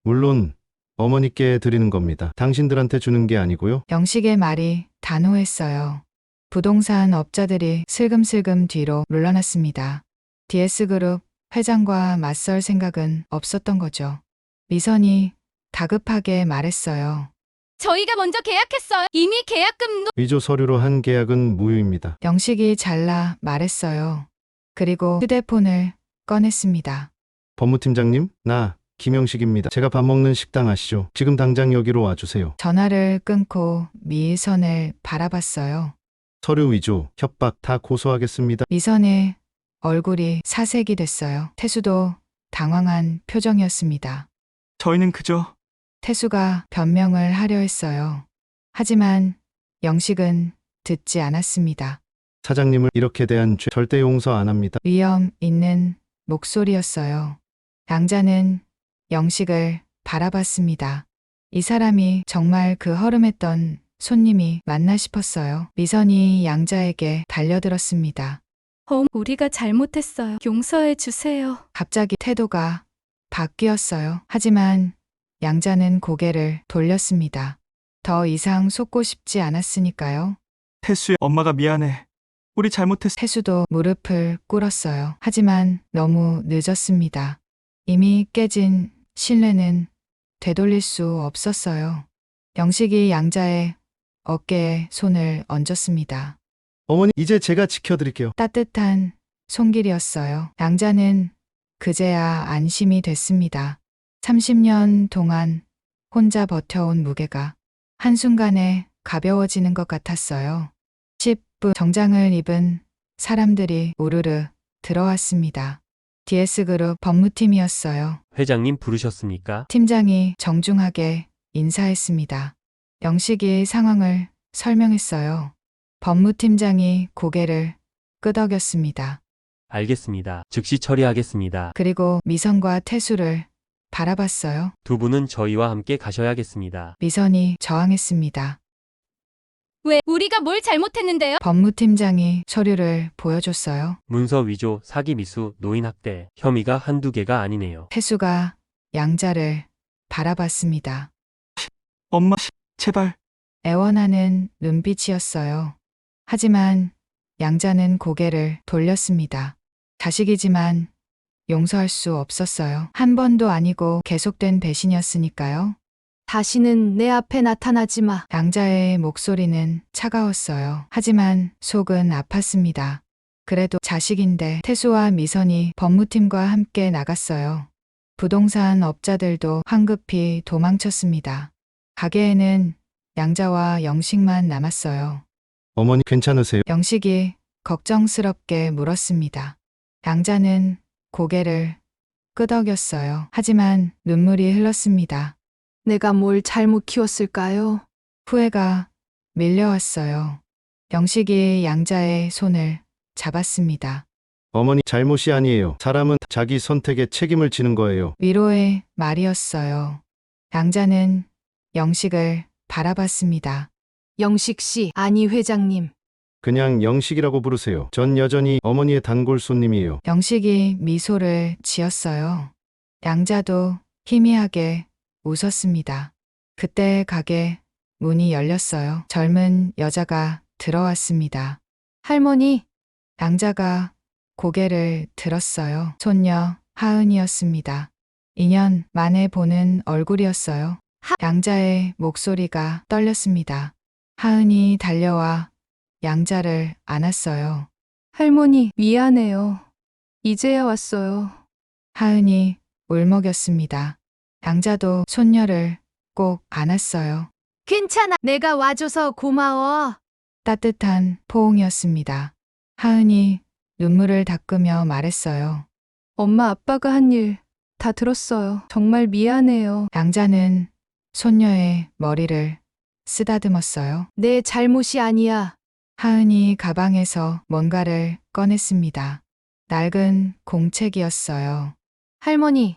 물론 어머니께 드리는 겁니다. 당신들한테 주는 게 아니고요. 영식의 말이 단호했어요. 부동산 업자들이 슬금슬금 뒤로 물러났습니다. DS그룹 회장과 맞설 생각은 없었던 거죠. 미선이 다급하게 말했어요. 저희가 먼저 계약했어요. 이미 계약금도. 위조 서류로 한 계약은 무효입니다. 영식이 잘라 말했어요. 그리고 휴대폰을 꺼냈습니다. 법무팀장님, 나 김영식입니다. 제가 밥 먹는 식당 아시죠? 지금 당장 여기로 와주세요. 전화를 끊고 미선을 바라봤어요. 서류 위조, 협박 다 고소하겠습니다. 미선의 얼굴이 사색이 됐어요. 태수도 당황한 표정이었습니다. 저희는 그저 태수가 변명을 하려 했어요. 하지만 영식은 듣지 않았습니다. 사장님을 이렇게 대한 죄 절대 용서 안 합니다. 위험 있는 목소리였어요. 양자는 영식을 바라봤습니다. 이 사람이 정말 그 허름했던 손님이 맞나 싶었어요. 미선이 양자에게 달려들었습니다. 우리가 잘못했어요. 용서해 주세요. 갑자기 태도가 바뀌었어요. 하지만 양자는 고개를 돌렸습니다. 더 이상 속고 싶지 않았으니까요. 태수야, 엄마가 미안해. 우리 잘못했어. 태수도 무릎을 꿇었어요. 하지만 너무 늦었습니다. 이미 깨진 신뢰는 되돌릴 수 없었어요. 영식이 양자의 어깨에 손을 얹었습니다. 어머니, 이제 제가 지켜드릴게요. 따뜻한 손길이었어요. 양자는 그제야 안심이 됐습니다. 30년 동안 혼자 버텨온 무게가 한순간에 가벼워지는 것 같았어요. 10분 정장을 입은 사람들이 우르르 들어왔습니다. DS그룹 법무팀이었어요. 회장님 부르셨습니까? 팀장이 정중하게 인사했습니다. 영식이 상황을 설명했어요. 법무팀장이 고개를 끄덕였습니다. 알겠습니다. 즉시 처리하겠습니다. 그리고 미선과 태수를 바라봤어요. 두 분은 저희와 함께 가셔야겠습니다. 미선이 저항했습니다. 왜? 우리가 뭘 잘못했는데요? 법무팀장이 서류를 보여줬어요. 문서 위조, 사기 미수, 노인 학대 혐의가 한두 개가 아니네요. 태수가 양자를 바라봤습니다. 엄마, 제발. 애원하는 눈빛이었어요. 하지만 양자는 고개를 돌렸습니다. 자식이지만 용서할 수 없었어요. 한 번도 아니고 계속된 배신이었으니까요. 다시는 내 앞에 나타나지 마. 양자의 목소리는 차가웠어요. 하지만 속은 아팠습니다. 그래도 자식인데. 태수와 미선이 법무팀과 함께 나갔어요. 부동산 업자들도 황급히 도망쳤습니다. 가게에는 양자와 영식만 남았어요. 어머니 괜찮으세요? 영식이 걱정스럽게 물었습니다. 양자는 고개를 끄덕였어요. 하지만 눈물이 흘렀습니다. 내가 뭘 잘못 키웠을까요? 후회가 밀려왔어요. 영식이 양자의 손을 잡았습니다. 어머니 잘못이 아니에요. 사람은 자기 선택에 책임을 지는 거예요. 위로의 말이었어요. 양자는 영식을 바라봤습니다. 영식 씨, 아니 회장님. 그냥 영식이라고 부르세요. 전 여전히 어머니의 단골 손님이에요. 영식이 미소를 지었어요. 양자도 희미하게 웃었습니다. 그때 가게 문이 열렸어요. 젊은 여자가 들어왔습니다. 할머니, 양자가 고개를 들었어요. 손녀 하은이었습니다. 2년 만에 보는 얼굴이었어요. 양자의 목소리가 떨렸습니다. 하은이 달려와 양자를 안았어요. 할머니, 미안해요. 이제야 왔어요. 하은이 울먹였습니다. 양자도 손녀를 꼭 안았어요. 괜찮아. 내가 와줘서 고마워. 따뜻한 포옹이었습니다. 하은이 눈물을 닦으며 말했어요. 엄마 아빠가 한 일 다 들었어요. 정말 미안해요. 양자는 손녀의 머리를 쓰다듬었어요. 내 잘못이 아니야. 하은이 가방에서 뭔가를 꺼냈습니다. 낡은 공책이었어요. 할머니,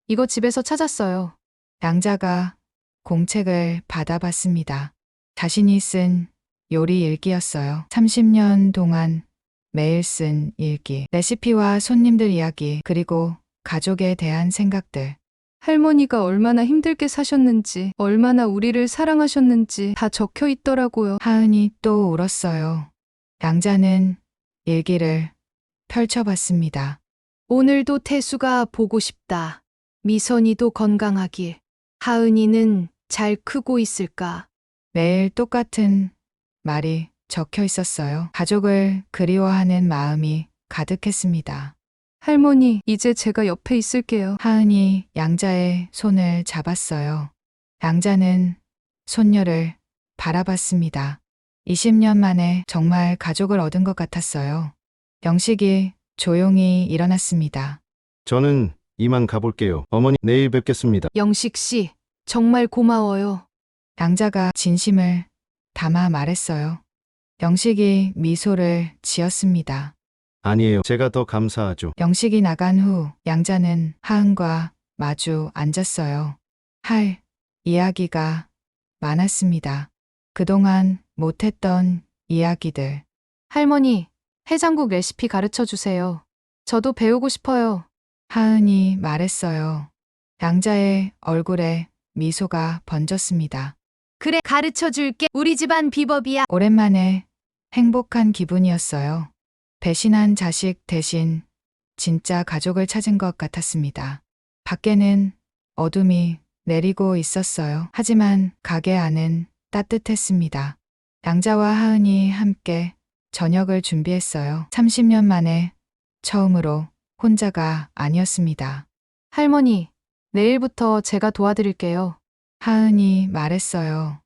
이거 집에서 찾았어요. 양자가 공책을 받아봤습니다. 자신이 쓴 요리 일기였어요. 30년 동안 매일 쓴 일기. 레시피와 손님들 이야기, 그리고 가족에 대한 생각들. 할머니가 얼마나 힘들게 사셨는지, 얼마나 우리를 사랑하셨는지 다 적혀 있더라고요. 하은이 또 울었어요. 양자는 일기를 펼쳐봤습니다. 오늘도 태수가 보고 싶다. 미선이도 건강하길. 하은이는 잘 크고 있을까? 매일 똑같은 말이 적혀 있었어요. 가족을 그리워하는 마음이 가득했습니다. 할머니, 이제 제가 옆에 있을게요. 하은이 양자의 손을 잡았어요. 양자는 손녀를 바라봤습니다. 20년 만에 정말 가족을 얻은 것 같았어요. 영식이 조용히 일어났습니다. 저는 이만 가볼게요. 어머니, 내일 뵙겠습니다. 영식 씨, 정말 고마워요. 양자가 진심을 담아 말했어요. 영식이 미소를 지었습니다. 아니에요. 제가 더 감사하죠. 영식이 나간 후 양자는 하은과 마주 앉았어요. 할 이야기가 많았습니다. 그동안 못했던 이야기들. 할머니, 해장국 레시피 가르쳐 주세요. 저도 배우고 싶어요. 하은이 말했어요. 양자의 얼굴에 미소가 번졌습니다. 그래, 가르쳐 줄게. 우리 집안 비법이야. 오랜만에 행복한 기분이었어요. 배신한 자식 대신 진짜 가족을 찾은 것 같았습니다. 밖에는 어둠이 내리고 있었어요. 하지만 가게 안은 따뜻했습니다. 양자와 하은이 함께 저녁을 준비했어요. 30년 만에 처음으로 혼자가 아니었습니다. 할머니, 내일부터 제가 도와드릴게요. 하은이 말했어요.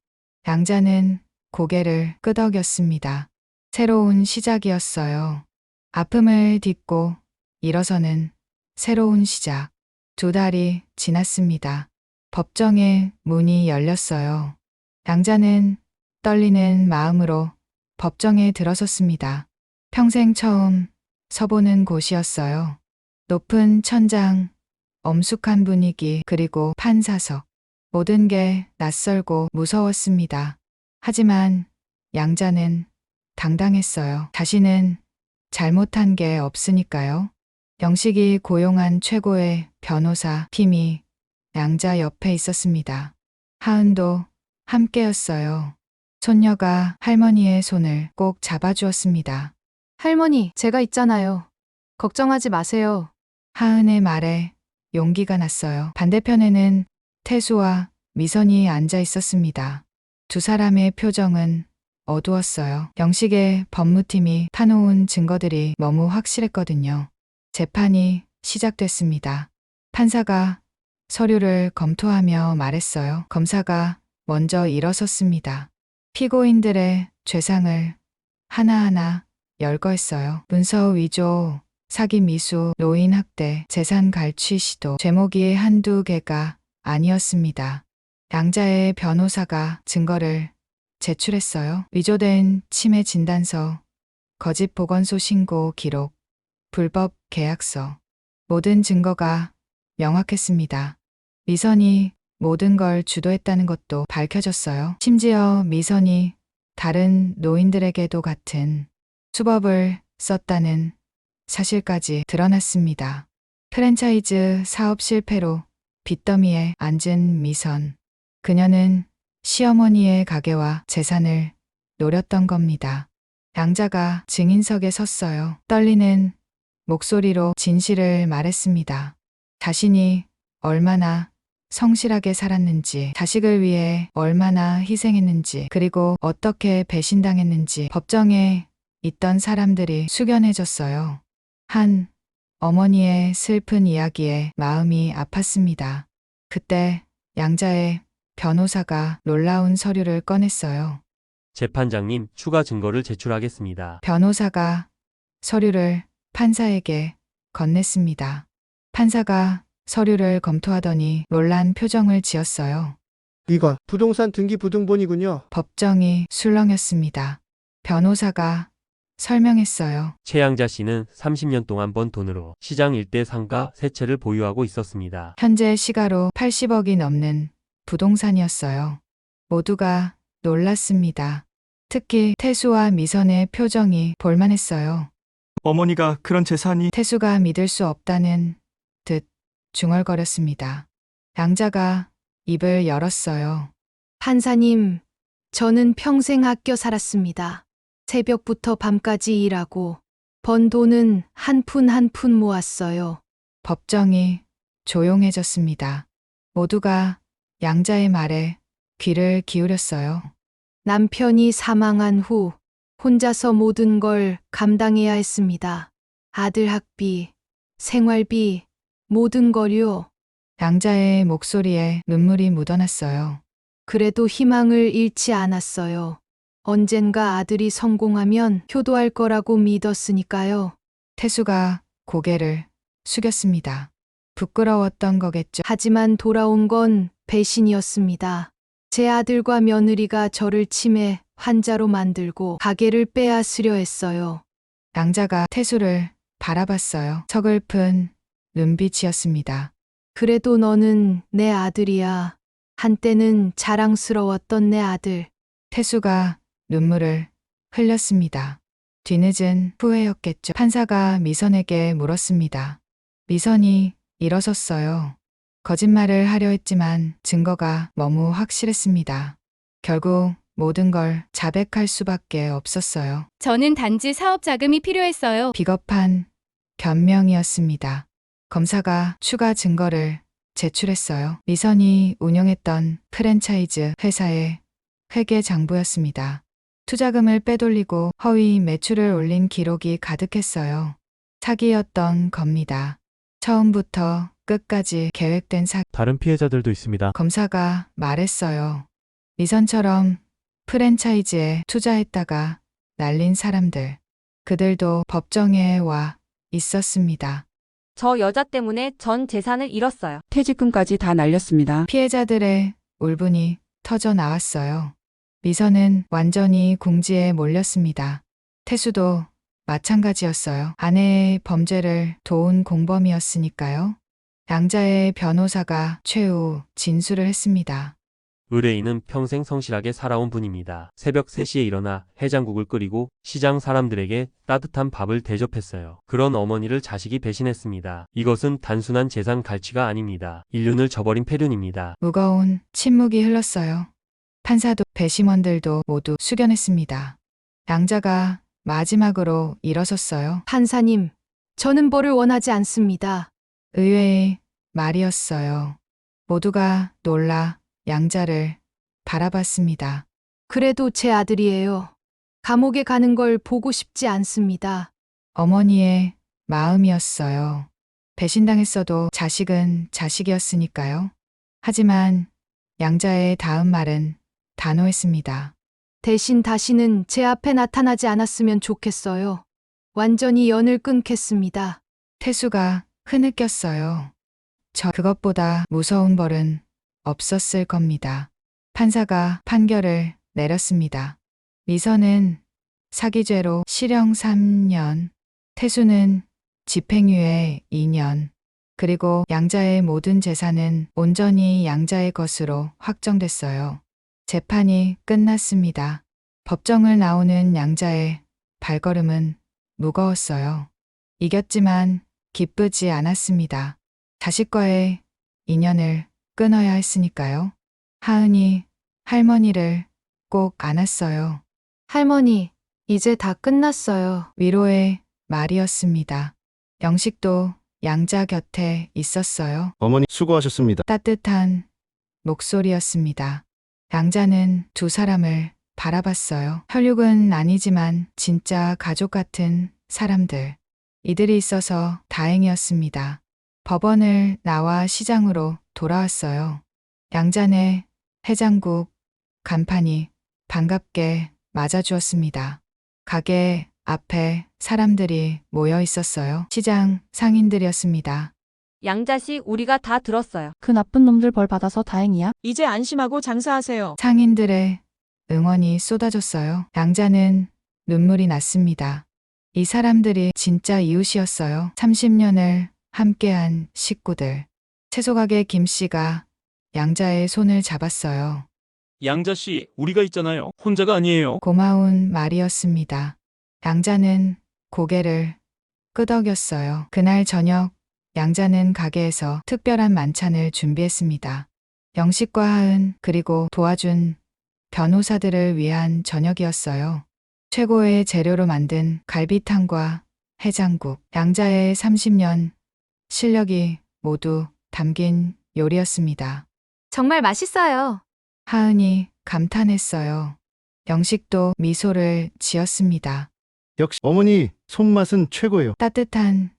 양자는 고개를 끄덕였습니다. 새로운 시작이었어요. 아픔을 딛고 일어서는 새로운 시작. 2달이 지났습니다. 법정의 문이 열렸어요. 양자는 떨리는 마음으로 법정에 들어섰습니다. 평생 처음 서보는 곳이었어요. 높은 천장, 엄숙한 분위기, 그리고 판사석. 모든 게 낯설고 무서웠습니다. 하지만 양자는 당당했어요. 자신은 잘못한 게 없으니까요. 영식이 고용한 최고의 변호사 팀이 양자 옆에 있었습니다. 하은도 함께였어요. 손녀가 할머니의 손을 꼭 잡아주었습니다. 할머니, 제가 있잖아요. 걱정하지 마세요. 하은의 말에 용기가 났어요. 반대편에는 태수와 미선이 앉아 있었습니다. 두 사람의 표정은 어두웠어요. 영식의 법무팀이 파놓은 증거들이 너무 확실했거든요. 재판이 시작됐습니다. 판사가 서류를 검토하며 말했어요. 검사가 먼저 일어섰습니다. 피고인들의 죄상을 하나하나 열거했어요. 문서 위조, 사기 미수, 노인 학대, 재산 갈취 시도, 제목이 한두 개가 아니었습니다. 양자의 변호사가 증거를 제출했어요. 위조된 치매 진단서, 거짓 보건소 신고 기록, 불법 계약서. 모든 증거가 명확했습니다. 미선이 모든 걸 주도했다는 것도 밝혀졌어요. 심지어 미선이 다른 노인들에게도 같은 수법을 썼다는 사실까지 드러났습니다. 프랜차이즈 사업 실패로 빚더미에 앉은 미선. 그녀는 시어머니의 가게와 재산을 노렸던 겁니다. 양자가 증인석에 섰어요. 떨리는 목소리로 진실을 말했습니다. 자신이 얼마나 성실하게 살았는지, 자식을 위해 얼마나 희생했는지, 그리고 어떻게 배신당했는지 법정에 있던 사람들이 숙연해졌어요. 한 어머니의 슬픈 이야기에 마음이 아팠습니다. 그때 양자의 변호사가 놀라운 서류를 꺼냈어요. 재판장님, 추가 증거를 제출하겠습니다. 변호사가 서류를 판사에게 건넸습니다. 판사가 서류를 검토하더니 놀란 표정을 지었어요. 이건 부동산 등기 부등본이군요. 법정이 술렁였습니다. 변호사가 설명했어요. 최양자 씨는 30년 동안 번 돈으로 시장 일대 상가 3채를 보유하고 있었습니다. 현재 시가로 80억이 넘는 부동산이었어요. 모두가 놀랐습니다. 특히 태수와 미선의 표정이 볼만했어요. 어머니가 그런 재산이... 태수가 믿을 수 없다는 듯 중얼거렸습니다. 양자가 입을 열었어요. 판사님, 저는 평생 아껴 살았습니다. 새벽부터 밤까지 일하고 번 돈은 한 푼 한 푼 모았어요. 법정이 조용해졌습니다. 모두가 양자의 말에 귀를 기울였어요. 남편이 사망한 후 혼자서 모든 걸 감당해야 했습니다. 아들 학비, 생활비, 모든 걸요. 양자의 목소리에 눈물이 묻어났어요. 그래도 희망을 잃지 않았어요. 언젠가 아들이 성공하면 효도할 거라고 믿었으니까요. 태수가 고개를 숙였습니다. 부끄러웠던 거겠죠. 하지만 돌아온 건 배신이었습니다. 제 아들과 며느리가 저를 치매 환자로 만들고 가게를 빼앗으려 했어요. 양자가 태수를 바라봤어요. 서글픈 눈빛이었습니다. 그래도 너는 내 아들이야. 한때는 자랑스러웠던 내 아들. 태수가 눈물을 흘렸습니다. 뒤늦은 후회였겠죠. 판사가 미선에게 물었습니다. 미선이 일어섰어요. 거짓말을 하려 했지만 증거가 너무 확실했습니다. 결국 모든 걸 자백할 수밖에 없었어요. 저는 단지 사업 자금이 필요했어요. 비겁한 변명이었습니다. 검사가 추가 증거를 제출했어요. 미선이 운영했던 프랜차이즈 회사의 회계장부였습니다. 투자금을 빼돌리고 허위 매출을 올린 기록이 가득했어요. 사기였던 겁니다. 처음부터 끝까지 계획된 사기. 다른 피해자들도 있습니다. 검사가 말했어요. 미선처럼 프랜차이즈에 투자했다가 날린 사람들. 그들도 법정에 와 있었습니다. 저 여자 때문에 전 재산을 잃었어요. 퇴직금까지 다 날렸습니다. 피해자들의 울분이 터져 나왔어요. 미선은 완전히 궁지에 몰렸습니다. 태수도 마찬가지였어요. 아내의 범죄를 도운 공범이었으니까요. 양자의 변호사가 최후 진술을 했습니다. 의뢰인은 평생 성실하게 살아온 분입니다. 새벽 3시에 일어나 해장국을 끓이고 시장 사람들에게 따뜻한 밥을 대접했어요. 그런 어머니를 자식이 배신했습니다. 이것은 단순한 재산 갈취가 아닙니다. 인륜을 저버린 패륜입니다. 무거운 침묵이 흘렀어요. 판사도 배심원들도 모두 숙연했습니다. 양자가 마지막으로 일어섰어요. 판사님, 저는 벌을 원하지 않습니다. 의외의 말이었어요. 모두가 놀라 양자를 바라봤습니다. 그래도 제 아들이에요. 감옥에 가는 걸 보고 싶지 않습니다. 어머니의 마음이었어요. 배신당했어도 자식은 자식이었으니까요. 하지만 양자의 다음 말은 단호했습니다. 대신 다시는 제 앞에 나타나지 않았으면 좋겠어요. 완전히 연을 끊겠습니다. 태수가 흐느꼈어요. 그것보다 무서운 벌은 없었을 겁니다. 판사가 판결을 내렸습니다. 미선은 사기죄로 실형 3년, 태수는 집행유예 2년, 그리고 양자의 모든 재산은 온전히 양자의 것으로 확정됐어요. 재판이 끝났습니다. 법정을 나오는 양자의 발걸음은 무거웠어요. 이겼지만 기쁘지 않았습니다. 자식과의 인연을 끊어야 했으니까요. 하은이 할머니를 꼭 안았어요. 할머니, 이제 다 끝났어요. 위로의 말이었습니다. 영식도 양자 곁에 있었어요. 어머니 수고하셨습니다. 따뜻한 목소리였습니다. 양자는 두 사람을 바라봤어요. 혈육은 아니지만 진짜 가족 같은 사람들. 이들이 있어서 다행이었습니다. 법원을 나와 시장으로 돌아왔어요. 양자네 해장국 간판이 반갑게 맞아주었습니다. 가게 앞에 사람들이 모여 있었어요. 시장 상인들이었습니다. 양자씨, 우리가 다 들었어요. 그 나쁜 놈들 벌 받아서 다행이야. 이제 안심하고 장사하세요. 상인들의 응원이 쏟아졌어요. 양자는 눈물이 났습니다. 이 사람들이 진짜 이웃이었어요. 30년을 함께한 식구들. 채소가게 김씨가 양자의 손을 잡았어요. 양자씨, 우리가 있잖아요. 혼자가 아니에요. 고마운 말이었습니다. 양자는 고개를 끄덕였어요. 그날 저녁 양자는 가게에서 특별한 만찬을 준비했습니다. 영식과 하은 그리고 도와준 변호사들을 위한 저녁이었어요. 최고의 재료로 만든 갈비탕과 해장국, 양자의 30년 실력이 모두 담긴 요리였습니다. 정말 맛있어요. 하은이 감탄했어요. 영식도 미소를 지었습니다. 역시 어머니 손맛은 최고예요. 따뜻한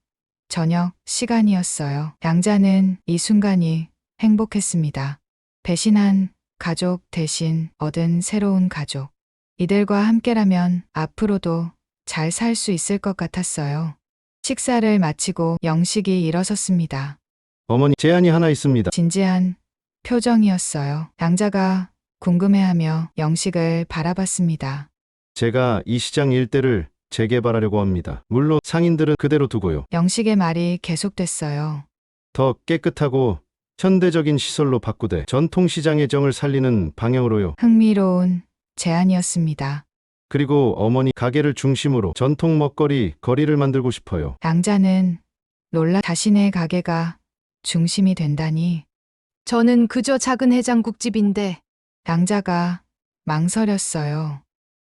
저녁 시간이었어요. 양자는 이 순간이 행복했습니다. 배신한 가족 대신 얻은 새로운 가족. 이들과 함께라면 앞으로도 잘 살 수 있을 것 같았어요. 식사를 마치고 영식이 일어섰습니다. 어머니 제안이 하나 있습니다. 진지한 표정이었어요. 양자가 궁금해하며 영식을 바라봤습니다. 제가 이 시장 일대를 재개발하려고 합니다. 물론 상인들은 그대로 두고요. 영식의 말이 계속됐어요. 더 깨끗하고 현대적인 시설로 바꾸되 전통시장의 정을 살리는 방향으로요. 흥미로운 제안이었습니다. 그리고 어머니 가게를 중심으로 전통 먹거리 거리를 만들고 싶어요. 양자는 놀라 자신의 가게가 중심이 된다니. 저는 그저 작은 해장국집인데. 양자가 망설였어요.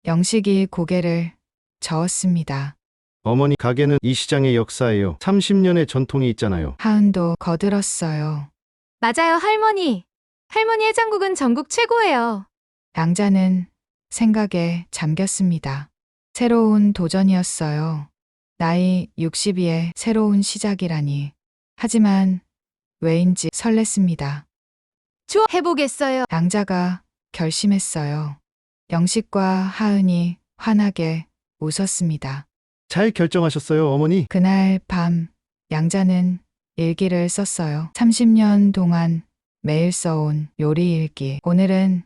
영식이 고개를 저었습니다. 어머니 가게는 이 시장의 역사예요. 30년의 전통이 있잖아요. 하은도 거들었어요. 맞아요, 할머니. 할머니 해장국은 전국 최고예요. 양자는 생각에 잠겼습니다. 새로운 도전이었어요. 나이 62에 새로운 시작이라니. 하지만 왜인지 설렜습니다. 해보겠어요. 양자가 결심했어요. 영식과 하은이 환하게 웃었습니다. 잘 결정하셨어요, 어머니. 그날 밤 양자는 일기를 썼어요. 30년 동안 매일 써온 요리 일기. 오늘은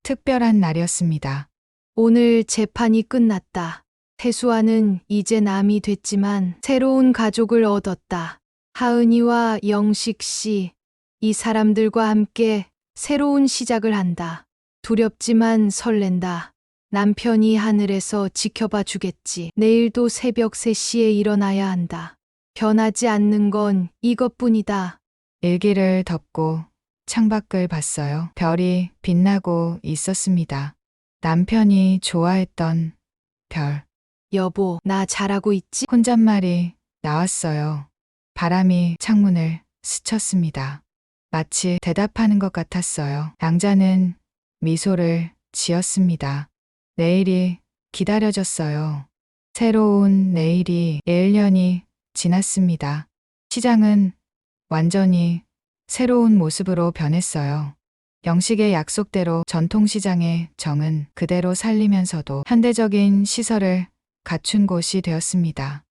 특별한 날이었습니다. 오늘 재판이 끝났다. 태수아는 이제 남이 됐지만 새로운 가족을 얻었다. 하은이와 영식 씨, 이 사람들과 함께 새로운 시작을 한다. 두렵지만 설렌다. 남편이 하늘에서 지켜봐 주겠지. 내일도 새벽 3시에 일어나야 한다. 변하지 않는 건 이것뿐이다. 일기를 덮고 창밖을 봤어요. 별이 빛나고 있었습니다. 남편이 좋아했던 별. 여보, 나 잘하고 있지? 혼잣말이 나왔어요. 바람이 창문을 스쳤습니다. 마치 대답하는 것 같았어요. 양자는 미소를 지었습니다. 내일이 기다려졌어요. 새로운 내일이 1년이 지났습니다. 시장은 완전히 새로운 모습으로 변했어요. 영식의 약속대로 전통시장의 정은 그대로 살리면서도 현대적인 시설을 갖춘 곳이 되었습니다.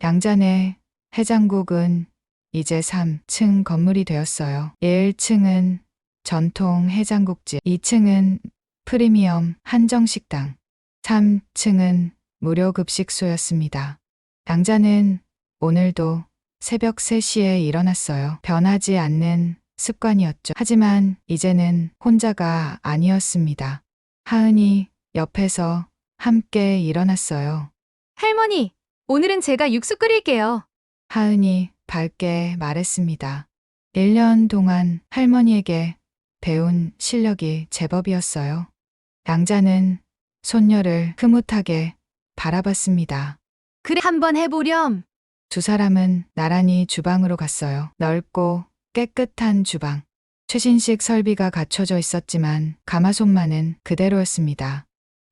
양자네 해장국은 이제 3층 건물이 되었어요. 1층은 전통 해장국집, 2층은 프리미엄 한정식당, 3층은 무료 급식소였습니다. 양자는 오늘도 새벽 3시에 일어났어요. 변하지 않는 습관이었죠. 하지만 이제는 혼자가 아니었습니다. 하은이 옆에서 함께 일어났어요. 할머니, 오늘은 제가 육수 끓일게요. 하은이 밝게 말했습니다. 1년 동안 할머니에게 배운 실력이 제법이었어요. 양자는 손녀를 흐뭇하게 바라봤습니다. 그래, 한번 해보렴. 두 사람은 나란히 주방으로 갔어요. 넓고 깨끗한 주방. 최신식 설비가 갖춰져 있었지만 가마솥만은 그대로였습니다.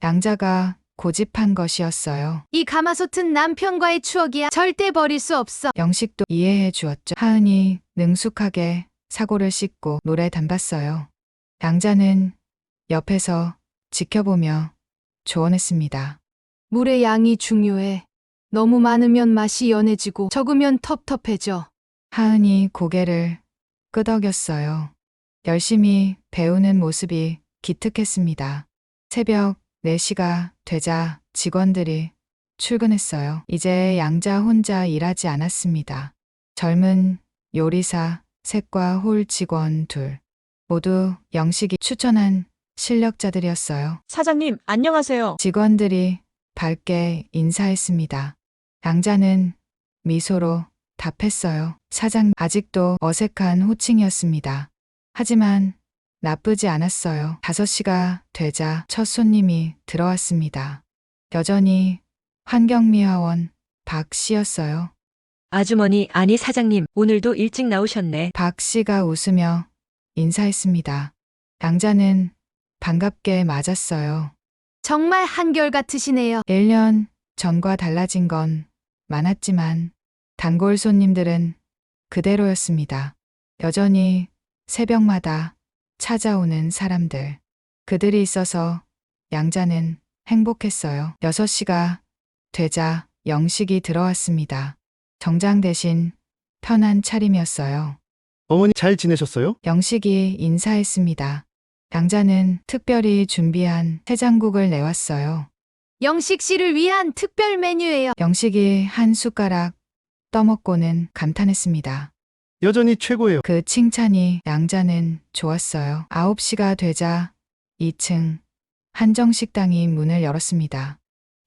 양자가 고집한 것이었어요. 이 가마솥은 남편과의 추억이야. 절대 버릴 수 없어. 영식도 이해해 주었죠. 하은이 능숙하게 사고를 씻고 물에 담갔어요. 양자는 옆에서 지켜보며 조언했습니다. 물의 양이 중요해. 너무 많으면 맛이 연해지고 적으면 텁텁해져. 하은이 고개를 끄덕였어요. 열심히 배우는 모습이 기특했습니다. 새벽 4시가 되자 직원들이 출근했어요. 이제 양자 혼자 일하지 않았습니다. 젊은 요리사 셋과 홀 직원 둘. 모두 영식이 추천한 실력자들이었어요. 사장님, 안녕하세요. 직원들이 밝게 인사했습니다. 양자는 미소로 답했어요. 사장님, 아직도 어색한 호칭이었습니다. 하지만 나쁘지 않았어요. 5시가 되자 첫 손님이 들어왔습니다. 여전히 환경미화원 박 씨였어요. 아주머니, 아니 사장님, 오늘도 일찍 나오셨네. 박 씨가 웃으며 인사했습니다. 양자는 반갑게 맞았어요. 정말 한결같으시네요. 1년 전과 달라진 건 많았지만 단골 손님들은 그대로였습니다. 여전히 새벽마다 찾아오는 사람들. 그들이 있어서 양자는 행복했어요. 6시가 되자 영식이 들어왔습니다. 정장 대신 편한 차림이었어요. 어머니 잘 지내셨어요? 영식이 인사했습니다. 양자는 특별히 준비한 해장국을 내왔어요. 영식 씨를 위한 특별 메뉴예요. 영식이 한 숟가락 떠먹고는 감탄했습니다. 여전히 최고예요. 그 칭찬이 양자는 좋았어요. 9시가 되자 2층 한정식당이 문을 열었습니다.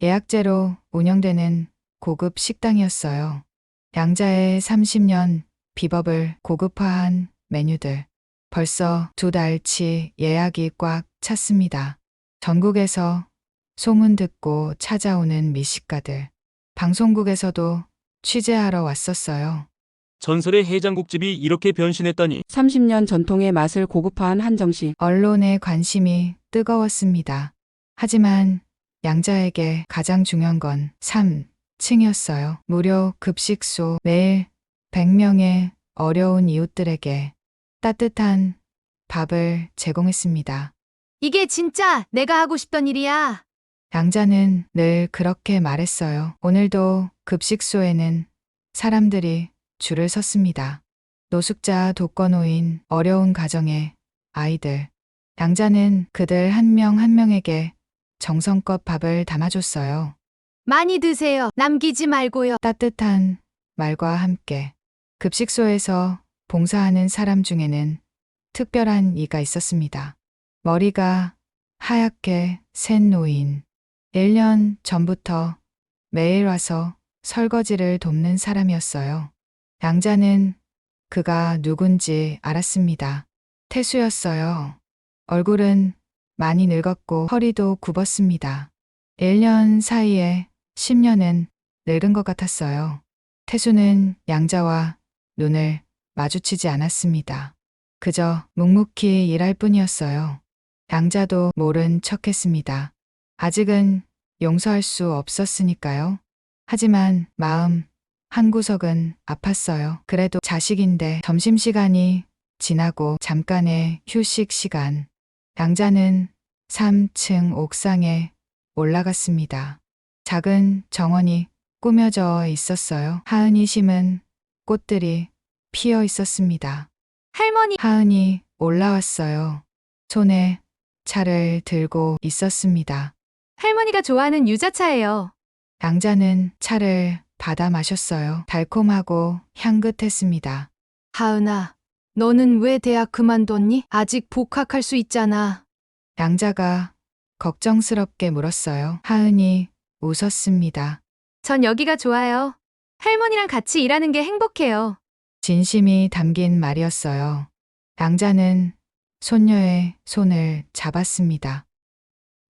예약제로 운영되는 고급 식당이었어요. 양자의 30년 비법을 고급화한 메뉴들. 벌써 2달치 예약이 꽉 찼습니다. 전국에서 소문 듣고 찾아오는 미식가들. 방송국에서도 취재하러 왔었어요. 전설의 해장국집이 이렇게 변신했다니. 30년 전통의 맛을 고급화한 한정식. 언론의 관심이 뜨거웠습니다. 하지만 양자에게 가장 중요한 건 3층이었어요. 무료 급식소. 매일 100명의 어려운 이웃들에게 따뜻한 밥을 제공했습니다. 이게 진짜 내가 하고 싶던 일이야. 양자는 늘 그렇게 말했어요. 오늘도 급식소에는 사람들이 줄을 섰습니다. 노숙자, 독거노인, 어려운 가정의 아이들. 양자는 그들 한 명 한 명에게 정성껏 밥을 담아줬어요. 많이 드세요. 남기지 말고요. 따뜻한 말과 함께. 급식소에서 봉사하는 사람 중에는 특별한 이가 있었습니다. 머리가 하얗게 센 노인. 1년 전부터 매일 와서 설거지를 돕는 사람이었어요. 양자는 그가 누군지 알았습니다. 태수였어요. 얼굴은 많이 늙었고 허리도 굽었습니다. 1년 사이에 10년은 늙은 것 같았어요. 태수는 양자와 눈을 마주치지 않았습니다. 그저 묵묵히 일할 뿐이었어요. 양자도 모른 척했습니다. 아직은 용서할 수 없었으니까요. 하지만 마음 한구석은 아팠어요. 그래도 자식인데. 점심시간이 지나고 잠깐의 휴식 시간. 양자는 3층 옥상에 올라갔습니다. 작은 정원이 꾸며져 있었어요. 하은이 심은 꽃들이 피어 있었습니다. 할머니, 하은이 올라왔어요. 손에 차를 들고 있었습니다. 할머니가 좋아하는 유자차예요. 양자는 차를 받아 마셨어요. 달콤하고 향긋했습니다. 하은아, 너는 왜 대학 그만뒀니? 아직 복학할 수 있잖아. 양자가 걱정스럽게 물었어요. 하은이 웃었습니다. 전 여기가 좋아요. 할머니랑 같이 일하는 게 행복해요. 진심이 담긴 말이었어요. 양자는 손녀의 손을 잡았습니다.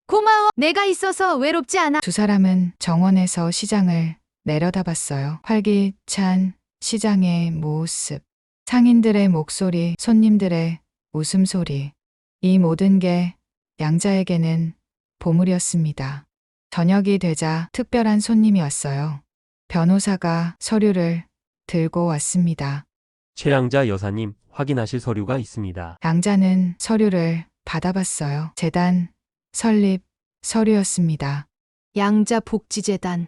고마워. 내가 있어서 외롭지 않아. 두 사람은 정원에서 시장을 내려다봤어요. 활기찬 시장의 모습, 상인들의 목소리, 손님들의 웃음소리. 이 모든 게 양자에게는 보물이었습니다. 저녁이 되자 특별한 손님이 왔어요. 변호사가 서류를 들고 왔습니다. 최양자 여사님, 확인하실 서류가 있습니다. 양자는 서류를 받아봤어요. 재단 설립 서류였습니다. 양자 복지재단.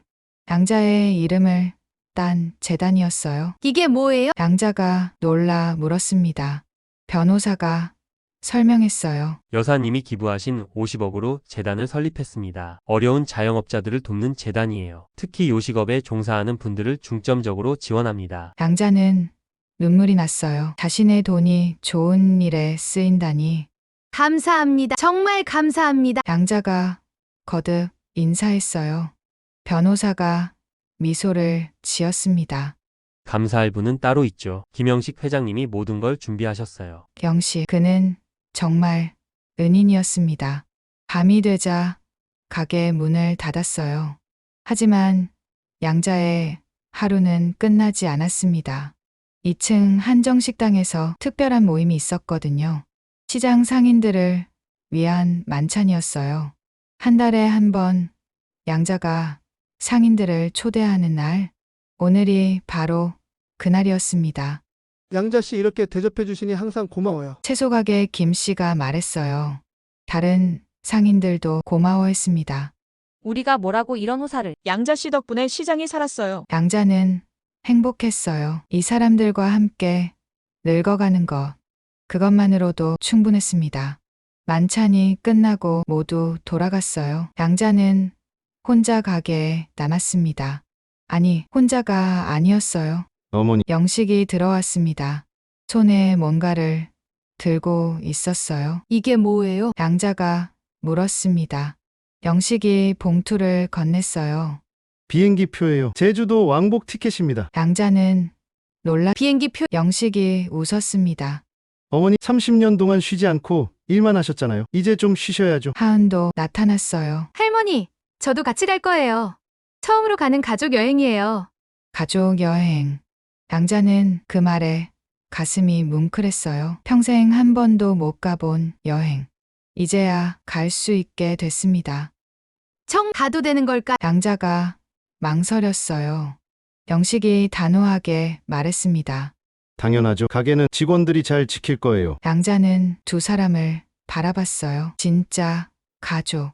양자의 이름을 딴 재단이었어요. 이게 뭐예요? 양자가 놀라 물었습니다. 변호사가 설명했어요. 여사님이 기부하신 50억으로 재단을 설립했습니다. 어려운 자영업자들을 돕는 재단이에요. 특히 요식업에 종사하는 분들을 중점적으로 지원합니다. 양자는 눈물이 났어요. 자신의 돈이 좋은 일에 쓰인다니. 감사합니다. 정말 감사합니다. 양자가 거듭 인사했어요. 변호사가 미소를 지었습니다. 감사할 분은 따로 있죠. 김영식 회장님이 모든 걸 준비하셨어요. 영식, 그는 정말 은인이었습니다. 밤이 되자 가게 문을 닫았어요. 하지만 양자의 하루는 끝나지 않았습니다. 2층 한정식당에서 특별한 모임이 있었거든요. 시장 상인들을 위한 만찬이었어요. 한 달에 한 번 양자가 상인들을 초대하는 날, 오늘이 바로 그날이었습니다. 양자 씨 이렇게 대접해 주시니 항상 고마워요. 채소가게 김씨가 말했어요. 다른 상인들도 고마워했습니다. 우리가 뭐라고 이런 호사를. 양자 씨 덕분에 시장이 살았어요. 양자는 행복했어요. 이 사람들과 함께 늙어가는 것, 그것만으로도 충분했습니다. 만찬이 끝나고 모두 돌아갔어요. 양자는 혼자 가게에 남았습니다. 아니, 혼자가 아니었어요. 어머니, 영식이 들어왔습니다. 손에 뭔가를 들고 있었어요. 이게 뭐예요? 양자가 물었습니다. 영식이 봉투를 건넸어요. 비행기 표예요. 제주도 왕복 티켓입니다. 양자는 놀라 비행기표. 영식이 웃었습니다. 어머니 30년 동안 쉬지 않고 일만 하셨잖아요. 이제 좀 쉬셔야죠. 하은도 나타났어요. 할머니, 저도 같이 갈 거예요. 처음으로 가는 가족 여행이에요. 가족 여행. 양자는 그 말에 가슴이 뭉클했어요. 평생 한 번도 못 가본 여행. 이제야 갈 수 있게 됐습니다. 가도 되는 걸까? 양자가 망설였어요. 영식이 단호하게 말했습니다. 당연하죠. 가게는 직원들이 잘 지킬 거예요. 양자는 두 사람을 바라봤어요. 진짜 가족.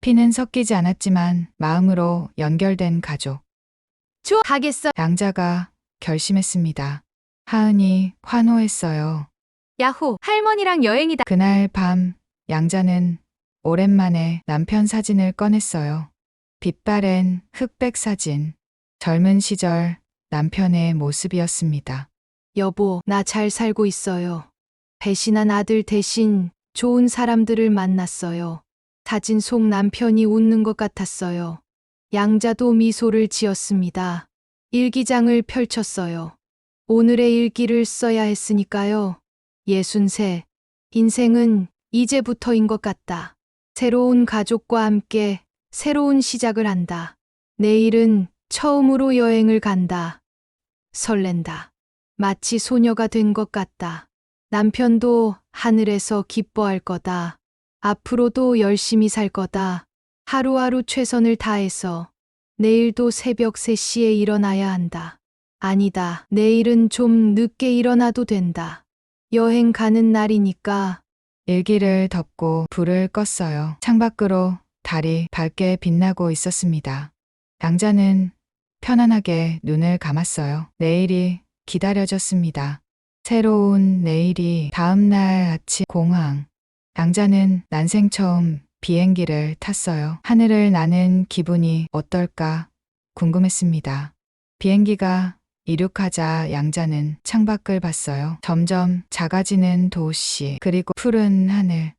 피는 섞이지 않았지만 마음으로 연결된 가족. 가겠어. 양자가 결심했습니다. 하은이 환호했어요. 야호, 할머니랑 여행이다. 그날 밤 양자는 오랜만에 남편 사진을 꺼냈어요. 빛바랜 흑백 사진. 젊은 시절 남편의 모습이었습니다. 여보, 나 잘 살고 있어요. 배신한 아들 대신 좋은 사람들을 만났어요. 사진 속 남편이 웃는 것 같았어요. 양자도 미소를 지었습니다. 일기장을 펼쳤어요. 오늘의 일기를 써야 했으니까요. 63. 인생은 이제부터인 것 같다. 새로운 가족과 함께 새로운 시작을 한다. 내일은 처음으로 여행을 간다. 설렌다. 마치 소녀가 된 것 같다. 남편도 하늘에서 기뻐할 거다. 앞으로도 열심히 살 거다. 하루하루 최선을 다해서 내일도 새벽 3시에 일어나야 한다. 아니다. 내일은 좀 늦게 일어나도 된다. 여행 가는 날이니까. 일기를 덮고 불을 껐어요. 창밖으로 달이 밝게 빛나고 있었습니다. 양자는 편안하게 눈을 감았어요. 내일이 기다려졌습니다. 새로운 내일이 다음 날 아침 공항. 양자는 난생 처음 비행기를 탔어요. 하늘을 나는 기분이 어떨까 궁금했습니다. 비행기가 이륙하자 양자는 창밖을 봤어요. 점점 작아지는 도시, 그리고 푸른 하늘.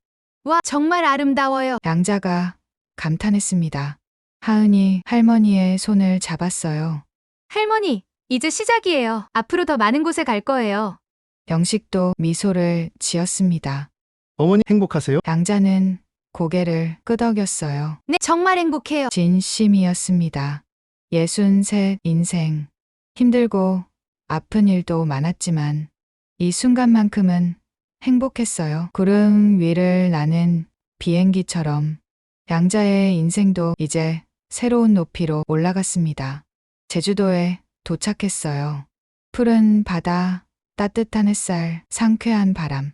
와, 정말 아름다워요. 양자가 감탄했습니다. 하은이 할머니의 손을 잡았어요. 할머니, 이제 시작이에요. 앞으로 더 많은 곳에 갈 거예요. 영식도 미소를 지었습니다. 어머니 행복하세요? 양자는 고개를 끄덕였어요. 네, 정말 행복해요. 진심이었습니다. 63 인생. 힘들고 아픈 일도 많았지만 이 순간만큼은 행복했어요. 구름 위를 나는 비행기처럼 양자의 인생도 이제 새로운 높이로 올라갔습니다. 제주도에 도착했어요. 푸른 바다, 따뜻한 햇살, 상쾌한 바람.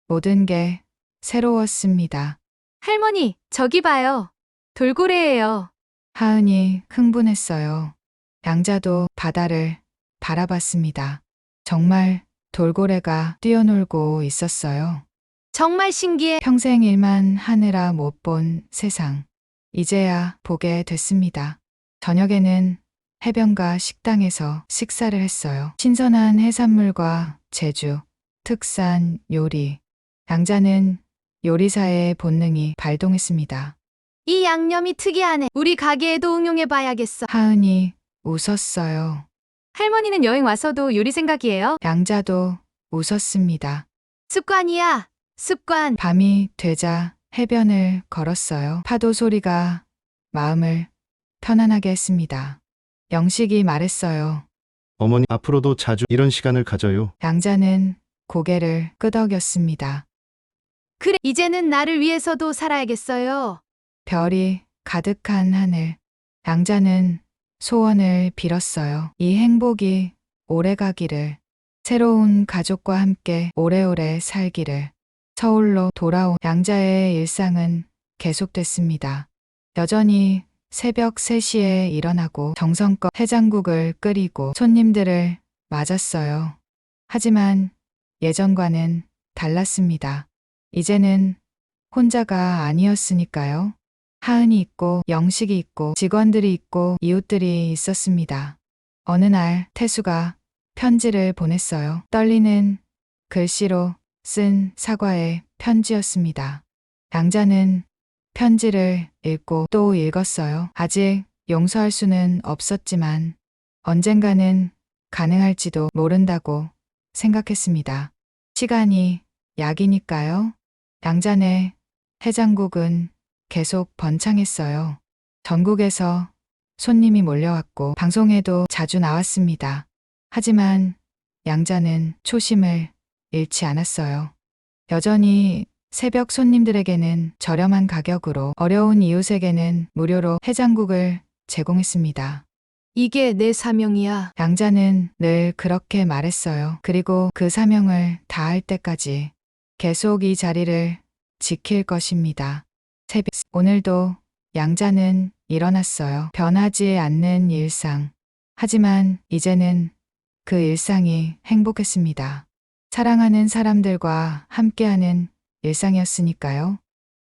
모든 게 새로웠습니다. 할머니, 저기 봐요. 돌고래예요. 하은이 흥분했어요. 양자도 바다를 바라봤습니다. 정말 돌고래가 뛰어놀고 있었어요. 정말 신기해. 평생 일만 하느라 못 본 세상. 이제야 보게 됐습니다. 저녁에는 해변가 식당에서 식사를 했어요. 신선한 해산물과 제주, 특산 요리. 양자는 요리사의 본능이 발동했습니다. 이 양념이 특이하네. 우리 가게에도 응용해봐야겠어. 하은이 웃었어요. 할머니는 여행 와서도 요리 생각이에요? 양자도 웃었습니다. 습관이야. 습관. 밤이 되자 해변을 걸었어요. 파도 소리가 마음을 편안하게 했습니다. 영식이 말했어요. 어머니 앞으로도 자주 이런 시간을 가져요. 양자는 고개를 끄덕였습니다. 그래, 이제는 나를 위해서도 살아야겠어요. 별이 가득한 하늘. 양자는 소원을 빌었어요. 이 행복이 오래가기를. 새로운 가족과 함께 오래오래 살기를. 서울로 돌아온 양자의 일상은 계속됐습니다. 여전히 새벽 3시에 일어나고 정성껏 해장국을 끓이고 손님들을 맞았어요. 하지만 예전과는 달랐습니다. 이제는 혼자가 아니었으니까요. 하은이 있고 영식이 있고 직원들이 있고 이웃들이 있었습니다. 어느 날 태수가 편지를 보냈어요. 떨리는 글씨로 쓴 사과의 편지였습니다. 양자는 편지를 읽고 또 읽었어요. 아직 용서할 수는 없었지만 언젠가는 가능할지도 모른다고 생각했습니다. 시간이 약이니까요. 양자네 해장국은 계속 번창했어요. 전국에서 손님이 몰려왔고 방송에도 자주 나왔습니다. 하지만 양자는 초심을 잃지 않았어요. 여전히 새벽 손님들에게는 저렴한 가격으로, 어려운 이웃에게는 무료로 해장국을 제공했습니다. 이게 내 사명이야. 양자는 늘 그렇게 말했어요. 그리고 그 사명을 다할 때까지 계속 이 자리를 지킬 것입니다. 새벽, 오늘도 양자는 일어났어요. 변하지 않는 일상. 하지만 이제는 그 일상이 행복했습니다. 사랑하는 사람들과 함께하는 일상이었으니까요.